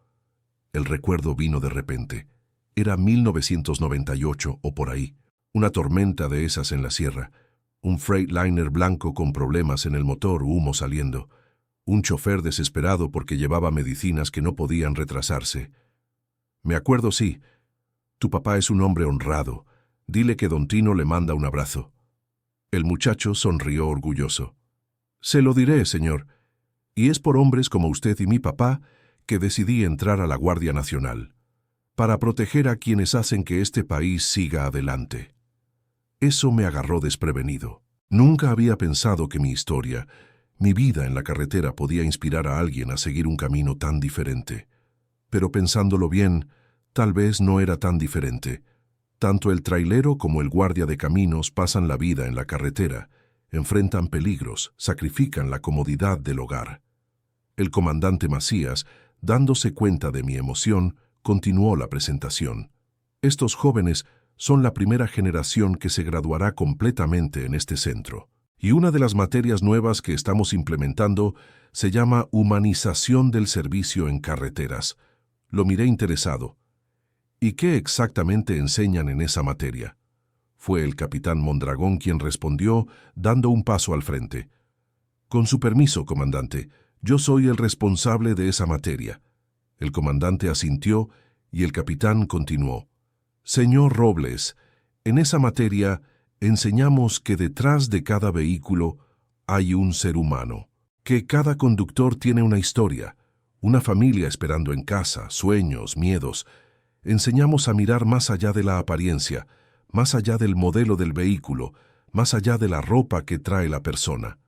El recuerdo vino de repente. Era 1998 o por ahí. Una tormenta de esas en la sierra. Un Freightliner blanco con problemas en el motor, humo saliendo. Un chofer desesperado porque llevaba medicinas que no podían retrasarse. «Me acuerdo, sí. Tu papá es un hombre honrado. Dile que don Tino le manda un abrazo». El muchacho sonrió orgulloso. «Se lo diré, señor. Y es por hombres como usted y mi papá que decidí entrar a la Guardia Nacional, para proteger a quienes hacen que este país siga adelante». Eso me agarró desprevenido. Nunca había pensado que mi historia, mi vida en la carretera, podía inspirar a alguien a seguir un camino tan diferente. Pero pensándolo bien, tal vez no era tan diferente. Tanto el trailero como el guardia de caminos pasan la vida en la carretera, enfrentan peligros, sacrifican la comodidad del hogar. El comandante Macías, dándose cuenta de mi emoción, continuó la presentación. «Estos jóvenes son la primera generación que se graduará completamente en este centro. Y una de las materias nuevas que estamos implementando se llama Humanización del Servicio en Carreteras». Lo miré interesado. ¿Y qué exactamente enseñan en esa materia? Fue el capitán Mondragón quien respondió, dando un paso al frente. Con su permiso, comandante, yo soy el responsable de esa materia. El comandante asintió y el capitán continuó. Señor Robles, en esa materia enseñamos que detrás de cada vehículo hay un ser humano, que cada conductor tiene una historia, una familia esperando en casa, sueños, miedos. Enseñamos a mirar más allá de la apariencia, más allá del modelo del vehículo, más allá de la ropa que trae la persona.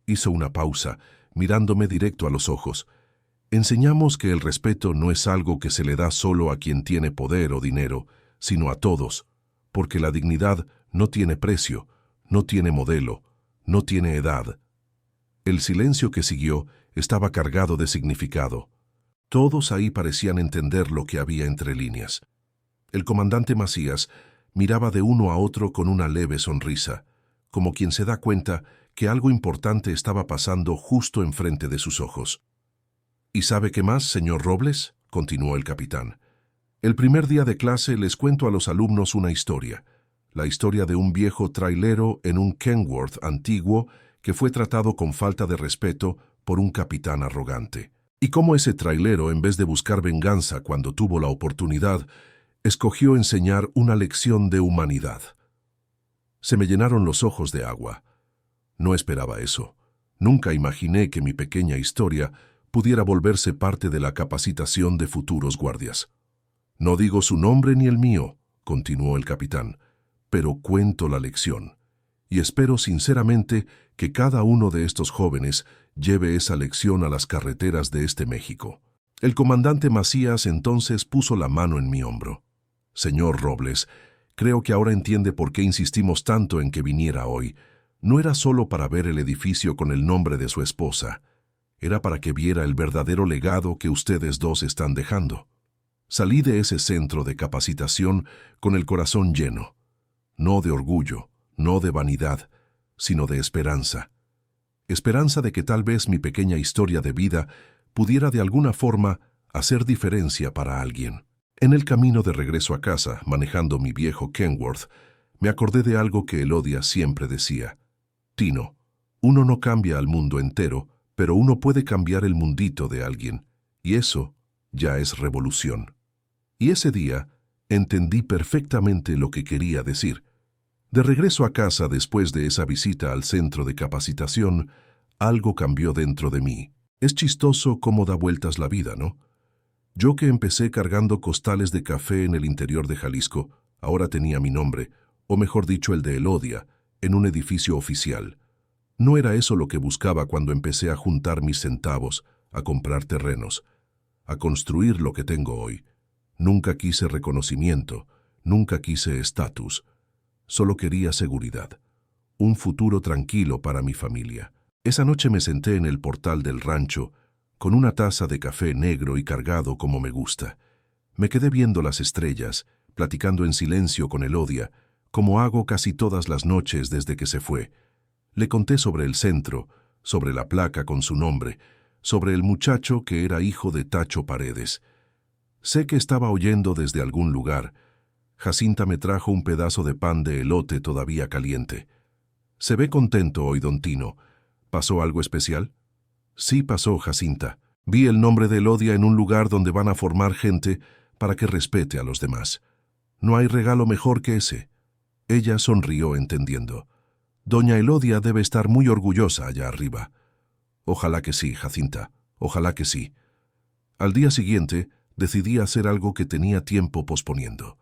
Hizo una pausa, mirándome directo a los ojos. Enseñamos que el respeto no es algo que se le da solo a quien tiene poder o dinero, sino a todos, porque la dignidad no tiene precio, no tiene modelo, no tiene edad. El silencio que siguió estaba cargado de significado. Todos ahí parecían entender lo que había entre líneas. El comandante Macías miraba de uno a otro con una leve sonrisa, como quien se da cuenta que algo importante estaba pasando justo enfrente de sus ojos. ¿Y sabe qué más, señor Robles?, continuó el capitán. El primer día de clase les cuento a los alumnos una historia, la historia de un viejo trailero en un Kenworth antiguo que fue tratado con falta de respeto por un capitán arrogante. Y cómo ese trailero, en vez de buscar venganza cuando tuvo la oportunidad, escogió enseñar una lección de humanidad. Se me llenaron los ojos de agua. No esperaba eso. Nunca imaginé que mi pequeña historia pudiera volverse parte de la capacitación de futuros guardias. No digo su nombre ni el mío, continuó el capitán, pero cuento la lección. Y espero sinceramente que cada uno de estos jóvenes lleve esa lección a las carreteras de este México. El comandante Macías entonces puso la mano en mi hombro. Señor Robles, creo que ahora entiende por qué insistimos tanto en que viniera hoy. No era solo para ver el edificio con el nombre de su esposa. Era para que viera el verdadero legado que ustedes dos están dejando. Salí de ese centro de capacitación con el corazón lleno. No de orgullo, no de vanidad, sino de esperanza. Esperanza de que tal vez mi pequeña historia de vida pudiera de alguna forma hacer diferencia para alguien. En el camino de regreso a casa, manejando mi viejo Kenworth, me acordé de algo que Elodia siempre decía. Tino, uno no cambia al mundo entero, pero uno puede cambiar el mundito de alguien, y eso ya es revolución. Y ese día entendí perfectamente lo que quería decir. De regreso a casa después de esa visita al centro de capacitación, algo cambió dentro de mí. Es chistoso cómo da vueltas la vida, ¿no? Yo que empecé cargando costales de café en el interior de Jalisco, ahora tenía mi nombre, o mejor dicho el de Elodia, en un edificio oficial. No era eso lo que buscaba cuando empecé a juntar mis centavos, a comprar terrenos, a construir lo que tengo hoy. Nunca quise reconocimiento, nunca quise estatus. Solo quería seguridad, un futuro tranquilo para mi familia. Esa noche me senté en el portal del rancho, con una taza de café negro y cargado como me gusta. Me quedé viendo las estrellas, platicando en silencio con Elodia, como hago casi todas las noches desde que se fue. Le conté sobre el centro, sobre la placa con su nombre, sobre el muchacho que era hijo de Tacho Paredes. Sé que estaba oyendo desde algún lugar. Jacinta me trajo un pedazo de pan de elote todavía caliente. Se ve contento hoy, don Tino. ¿Pasó algo especial? Sí pasó, Jacinta. Vi el nombre de Elodia en un lugar donde van a formar gente para que respete a los demás. No hay regalo mejor que ese. Ella sonrió entendiendo. Doña Elodia debe estar muy orgullosa allá arriba. Ojalá que sí, Jacinta. Ojalá que sí. Al día siguiente, decidí hacer algo que tenía tiempo posponiendo.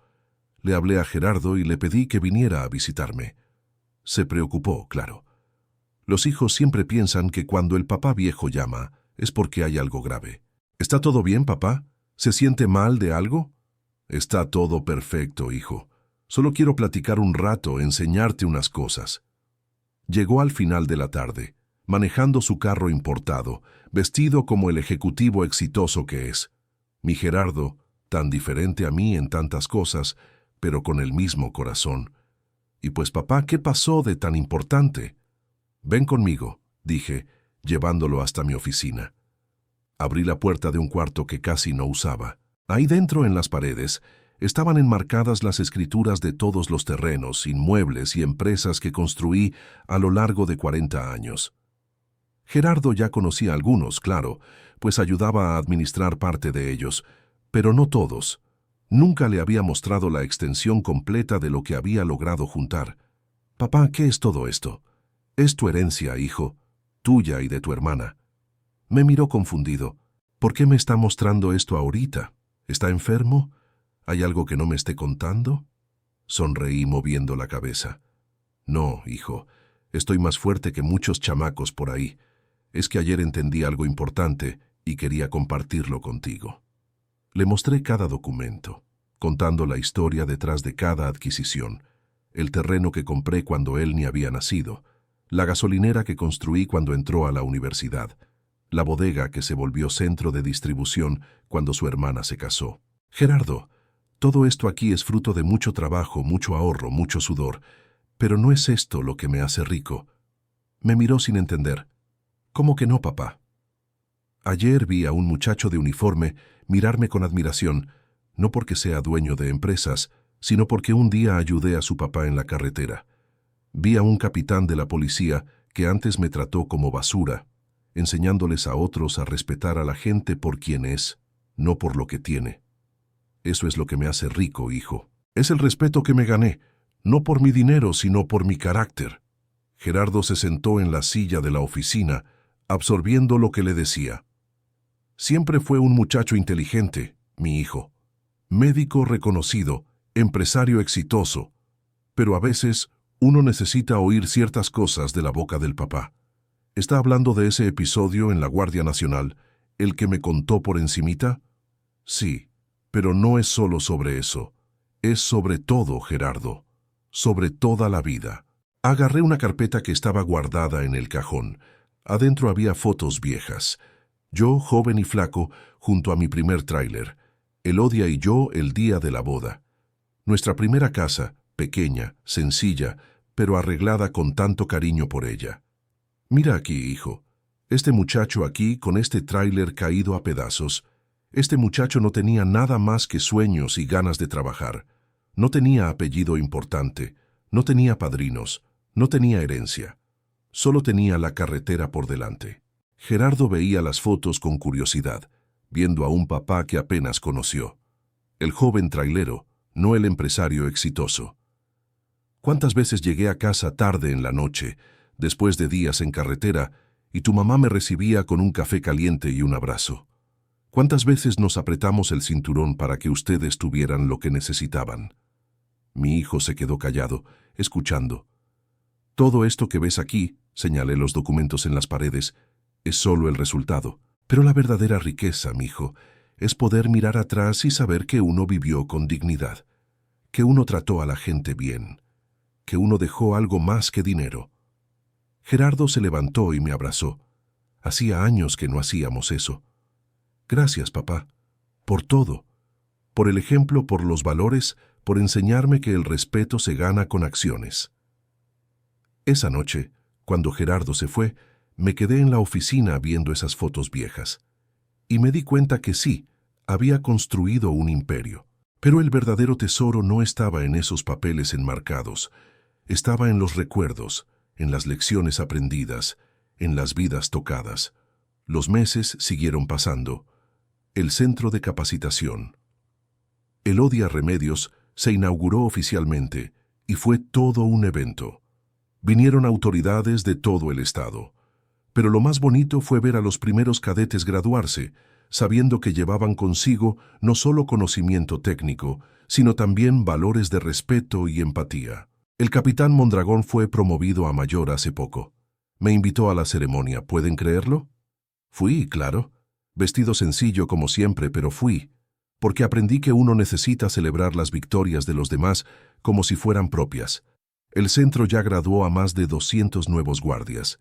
Le hablé a Gerardo y le pedí que viniera a visitarme. Se preocupó, claro. Los hijos siempre piensan que cuando el papá viejo llama es porque hay algo grave. ¿Está todo bien, papá? ¿Se siente mal de algo? Está todo perfecto, hijo. Solo quiero platicar un rato, enseñarte unas cosas. Llegó al final de la tarde, manejando su carro importado, vestido como el ejecutivo exitoso que es. Mi Gerardo, tan diferente a mí en tantas cosas, pero con el mismo corazón. Y pues, papá, ¿qué pasó de tan importante? Ven conmigo, dije, llevándolo hasta mi oficina. Abrí la puerta de un cuarto que casi no usaba. Ahí dentro, en las paredes, estaban enmarcadas las escrituras de todos los terrenos, inmuebles y empresas que construí a lo largo de 40 años. Gerardo ya conocía algunos, claro, pues ayudaba a administrar parte de ellos, pero no todos. Nunca le había mostrado la extensión completa de lo que había logrado juntar. «Papá, ¿qué es todo esto?» «Es tu herencia, hijo, tuya y de tu hermana». Me miró confundido. «¿Por qué me está mostrando esto ahorita? ¿Está enfermo? ¿Hay algo que no me esté contando?» Sonreí moviendo la cabeza. «No, hijo, estoy más fuerte que muchos chamacos por ahí. Es que ayer entendí algo importante y quería compartirlo contigo». Le mostré cada documento, contando la historia detrás de cada adquisición, el terreno que compré cuando él ni había nacido, la gasolinera que construí cuando entró a la universidad, la bodega que se volvió centro de distribución cuando su hermana se casó. «Gerardo, todo esto aquí es fruto de mucho trabajo, mucho ahorro, mucho sudor, pero no es esto lo que me hace rico». Me miró sin entender. «¿Cómo que no, papá?» Ayer vi a un muchacho de uniforme mirarme con admiración, no porque sea dueño de empresas, sino porque un día ayudé a su papá en la carretera. Vi a un capitán de la policía que antes me trató como basura, enseñándoles a otros a respetar a la gente por quien es, no por lo que tiene. Eso es lo que me hace rico, hijo. Es el respeto que me gané, no por mi dinero, sino por mi carácter. Gerardo se sentó en la silla de la oficina, absorbiendo lo que le decía. Siempre fue un muchacho inteligente, mi hijo. Médico reconocido, empresario exitoso. Pero a veces uno necesita oír ciertas cosas de la boca del papá. ¿Está hablando de ese episodio en la Guardia Nacional, el que me contó por encimita? Sí, pero no es solo sobre eso. Es sobre todo, Gerardo. Sobre toda la vida. Agarré una carpeta que estaba guardada en el cajón. Adentro había fotos viejas. Yo, joven y flaco, junto a mi primer tráiler. Elodia y yo el día de la boda. Nuestra primera casa, pequeña, sencilla, pero arreglada con tanto cariño por ella. Mira aquí, hijo. Este muchacho aquí con este tráiler caído a pedazos. Este muchacho no tenía nada más que sueños y ganas de trabajar. No tenía apellido importante, no tenía padrinos, no tenía herencia. Solo tenía la carretera por delante. Gerardo veía las fotos con curiosidad, viendo a un papá que apenas conoció. El joven trailero, no el empresario exitoso. ¿Cuántas veces llegué a casa tarde en la noche, después de días en carretera, y tu mamá me recibía con un café caliente y un abrazo? ¿Cuántas veces nos apretamos el cinturón para que ustedes tuvieran lo que necesitaban? Mi hijo se quedó callado, escuchando. Todo esto que ves aquí, señalé los documentos en las paredes, es solo el resultado. Pero la verdadera riqueza, mijo, es poder mirar atrás y saber que uno vivió con dignidad, que uno trató a la gente bien, que uno dejó algo más que dinero. Gerardo se levantó y me abrazó. Hacía años que no hacíamos eso. Gracias, papá, por todo, por el ejemplo, por los valores, por enseñarme que el respeto se gana con acciones. Esa noche, cuando Gerardo se fue, me quedé en la oficina viendo esas fotos viejas. Y me di cuenta que sí, había construido un imperio. Pero el verdadero tesoro no estaba en esos papeles enmarcados. Estaba en los recuerdos, en las lecciones aprendidas, en las vidas tocadas. Los meses siguieron pasando. El centro de capacitación. Elodia Remedios se inauguró oficialmente y fue todo un evento. Vinieron autoridades de todo el estado. Pero lo más bonito fue ver a los primeros cadetes graduarse, sabiendo que llevaban consigo no solo conocimiento técnico, sino también valores de respeto y empatía. El capitán Mondragón fue promovido a mayor hace poco. Me invitó a la ceremonia, ¿pueden creerlo? Fui, claro. Vestido sencillo como siempre, pero fui, porque aprendí que uno necesita celebrar las victorias de los demás como si fueran propias. El centro ya graduó a más de 200 nuevos guardias.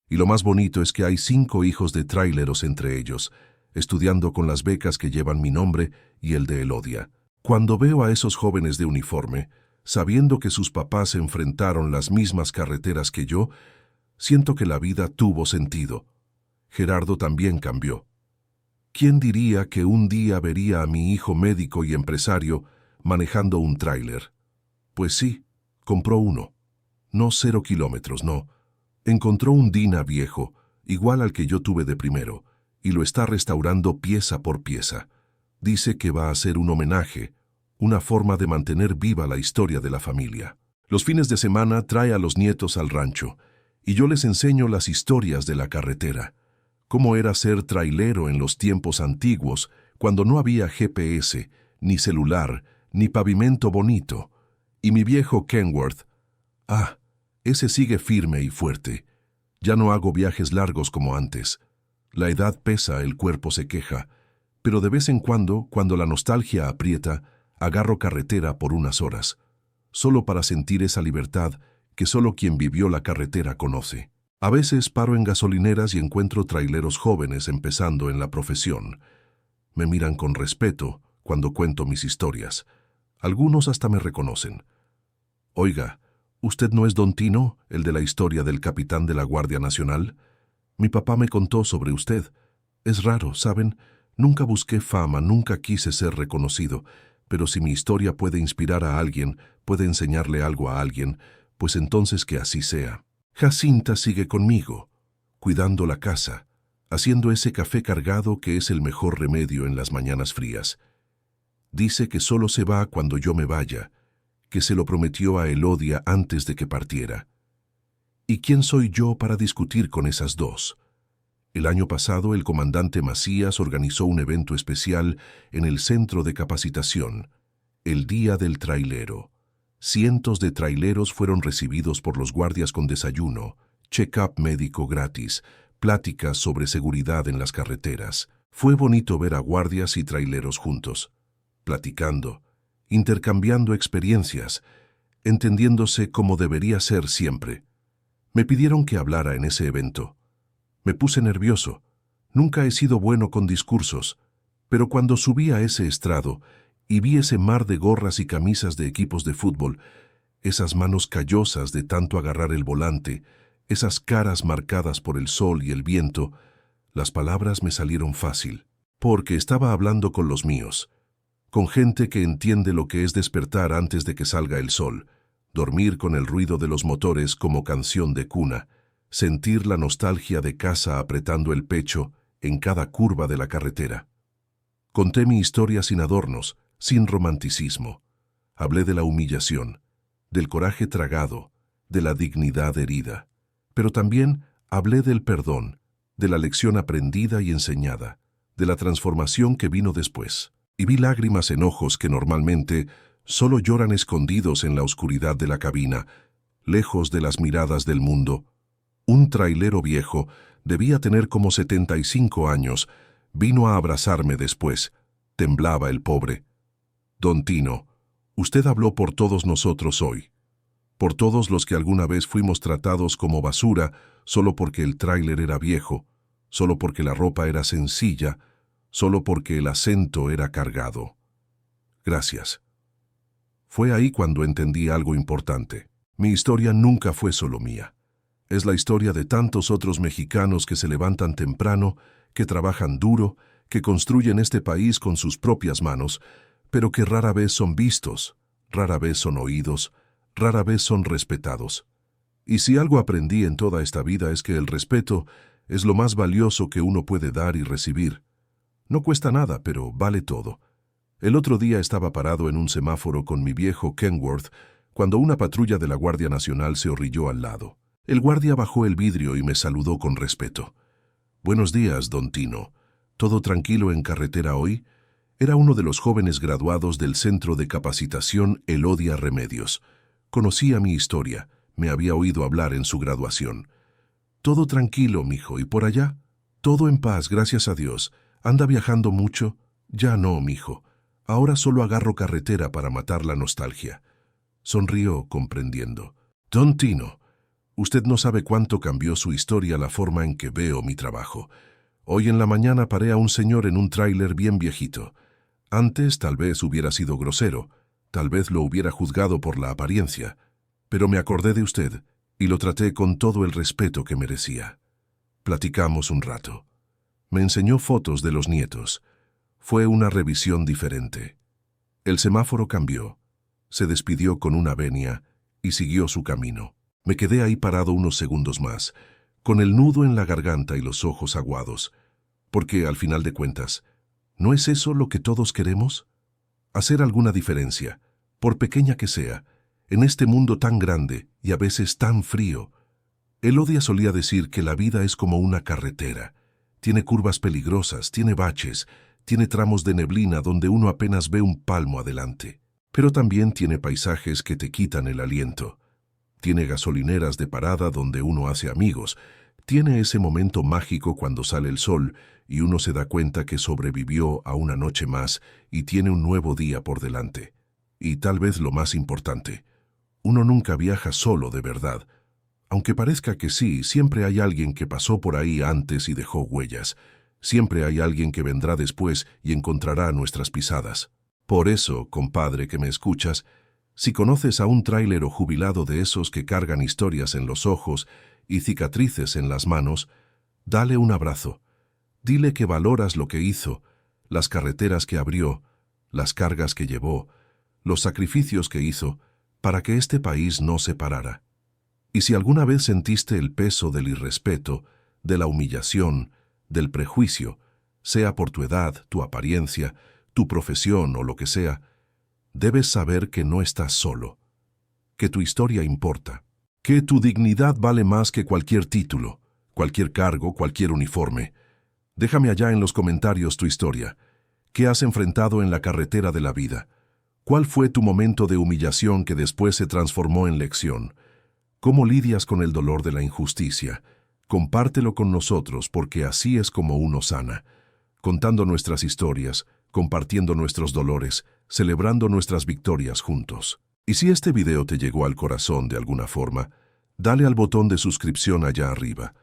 Y lo más bonito es que hay 5 hijos de traileros entre ellos, estudiando con las becas que llevan mi nombre y el de Elodia. Cuando veo a esos jóvenes de uniforme, sabiendo que sus papás enfrentaron las mismas carreteras que yo, siento que la vida tuvo sentido. Gerardo también cambió. ¿Quién diría que un día vería a mi hijo médico y empresario manejando un tráiler. Pues sí, compró uno. No 0 kilómetros, no. Encontró un Dina viejo, igual al que yo tuve de primero, y lo está restaurando pieza por pieza. Dice que va a hacer un homenaje, una forma de mantener viva la historia de la familia. Los fines de semana trae a los nietos al rancho, y yo les enseño las historias de la carretera. Cómo era ser trailero en los tiempos antiguos, cuando no había GPS, ni celular, ni pavimento bonito. Y mi viejo Kenworth, ese sigue firme y fuerte. Ya no hago viajes largos como antes. La edad pesa, el cuerpo se queja, pero de vez en cuando la nostalgia aprieta, agarro carretera por unas horas, solo para sentir esa libertad que solo quien vivió la carretera conoce. A veces paro en gasolineras y encuentro traileros jóvenes empezando en la profesión. Me miran con respeto cuando cuento mis historias. Algunos hasta me reconocen. Oiga, ¿usted no es don Tino, el de la historia del capitán de la Guardia Nacional? Mi papá me contó sobre usted. Es raro, ¿saben? Nunca busqué fama, nunca quise ser reconocido, pero si mi historia puede inspirar a alguien, puede enseñarle algo a alguien, pues entonces que así sea. Jacinta sigue conmigo, cuidando la casa, haciendo ese café cargado que es el mejor remedio en las mañanas frías. Dice que solo se va cuando yo me vaya, que se lo prometió a Elodia antes de que partiera. ¿Y quién soy yo para discutir con esas dos? El año pasado el comandante Macías organizó un evento especial en el centro de capacitación, el Día del Trailero. Cientos de traileros fueron recibidos por los guardias con desayuno, check-up médico gratis, pláticas sobre seguridad en las carreteras. Fue bonito ver a guardias y traileros juntos, platicando, intercambiando experiencias, entendiéndose como debería ser siempre. Me pidieron que hablara en ese evento. Me puse nervioso. Nunca he sido bueno con discursos, pero cuando subí a ese estrado y vi ese mar de gorras y camisas de equipos de fútbol, esas manos callosas de tanto agarrar el volante, esas caras marcadas por el sol y el viento, las palabras me salieron fácil, porque estaba hablando con los míos, con gente que entiende lo que es despertar antes de que salga el sol, dormir con el ruido de los motores como canción de cuna, sentir la nostalgia de casa apretando el pecho en cada curva de la carretera. Conté mi historia sin adornos, sin romanticismo. Hablé de la humillación, del coraje tragado, de la dignidad herida. Pero también hablé del perdón, de la lección aprendida y enseñada, de la transformación que vino después. Y vi lágrimas en ojos que normalmente solo lloran escondidos en la oscuridad de la cabina, lejos de las miradas del mundo. Un trailero viejo, debía tener como 75 años, vino a abrazarme después. Temblaba el pobre. Don Tino, usted habló por todos nosotros hoy, por todos los que alguna vez fuimos tratados como basura solo porque el tráiler era viejo, solo porque la ropa era sencilla, solo porque el acento era cargado. Gracias. Fue ahí cuando entendí algo importante. Mi historia nunca fue solo mía. Es la historia de tantos otros mexicanos que se levantan temprano, que trabajan duro, que construyen este país con sus propias manos, pero que rara vez son vistos, rara vez son oídos, rara vez son respetados. Y si algo aprendí en toda esta vida es que el respeto es lo más valioso que uno puede dar y recibir. No cuesta nada, pero vale todo. El otro día estaba parado en un semáforo con mi viejo Kenworth cuando una patrulla de la Guardia Nacional se orilló al lado. El guardia bajó el vidrio y me saludó con respeto. «Buenos días, don Tino. ¿Todo tranquilo en carretera hoy?» Era uno de los jóvenes graduados del Centro de Capacitación Elodia Remedios. Conocía mi historia, me había oído hablar en su graduación. «Todo tranquilo, mijo, ¿y por allá?» «Todo en paz, gracias a Dios. ¿Anda viajando mucho?» «Ya no, mijo. Ahora solo agarro carretera para matar la nostalgia». Sonrió, comprendiendo. «Don Tino, usted no sabe cuánto cambió su historia la forma en que veo mi trabajo. Hoy en la mañana paré a un señor en un tráiler bien viejito. Antes tal vez hubiera sido grosero, tal vez lo hubiera juzgado por la apariencia, pero me acordé de usted y lo traté con todo el respeto que merecía. Platicamos un rato. Me enseñó fotos de los nietos. Fue una revisión diferente. El semáforo cambió, se despidió con una venia y siguió su camino. Me quedé ahí parado unos segundos más, con el nudo en la garganta y los ojos aguados, porque, al final de cuentas, ¿no es eso lo que todos queremos? Hacer alguna diferencia, por pequeña que sea, en este mundo tan grande y a veces tan frío. Elodia solía decir que la vida es como una carretera. Tiene curvas peligrosas, tiene baches, tiene tramos de neblina donde uno apenas ve un palmo adelante. Pero también tiene paisajes que te quitan el aliento. Tiene gasolineras de parada donde uno hace amigos. Tiene ese momento mágico cuando sale el sol y uno se da cuenta que sobrevivió a una noche más y tiene un nuevo día por delante. Y tal vez lo más importante, uno nunca viaja solo de verdad. Aunque parezca que sí, siempre hay alguien que pasó por ahí antes y dejó huellas. Siempre hay alguien que vendrá después y encontrará nuestras pisadas. Por eso, compadre que me escuchas, si conoces a un tráilero jubilado de esos que cargan historias en los ojos y cicatrices en las manos, dale un abrazo. Dile que valoras lo que hizo, las carreteras que abrió, las cargas que llevó, los sacrificios que hizo, para que este país no se parara. Y si alguna vez sentiste el peso del irrespeto, de la humillación, del prejuicio, sea por tu edad, tu apariencia, tu profesión o lo que sea, debes saber que no estás solo, que tu historia importa, que tu dignidad vale más que cualquier título, cualquier cargo, cualquier uniforme. Déjame allá en los comentarios tu historia. ¿Qué has enfrentado en la carretera de la vida? ¿Cuál fue tu momento de humillación que después se transformó en lección? ¿Cómo lidias con el dolor de la injusticia? Compártelo con nosotros porque así es como uno sana, contando nuestras historias, compartiendo nuestros dolores, celebrando nuestras victorias juntos. Y si este video te llegó al corazón de alguna forma, dale al botón de suscripción allá arriba.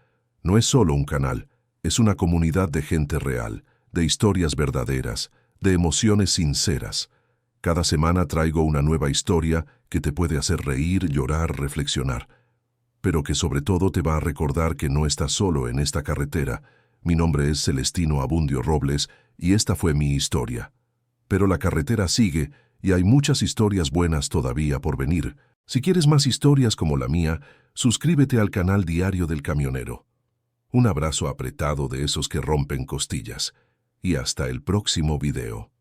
No es solo un canal, es una comunidad de gente real, de historias verdaderas, de emociones sinceras. Cada semana traigo una nueva historia que te puede hacer reír, llorar, reflexionar, pero que sobre todo te va a recordar que no estás solo en esta carretera. Mi nombre es Celestino Abundio Robles y esta fue mi historia. Pero la carretera sigue y hay muchas historias buenas todavía por venir. Si quieres más historias como la mía, suscríbete al canal Diario del Camionero. Un abrazo apretado de esos que rompen costillas. Y hasta el próximo video.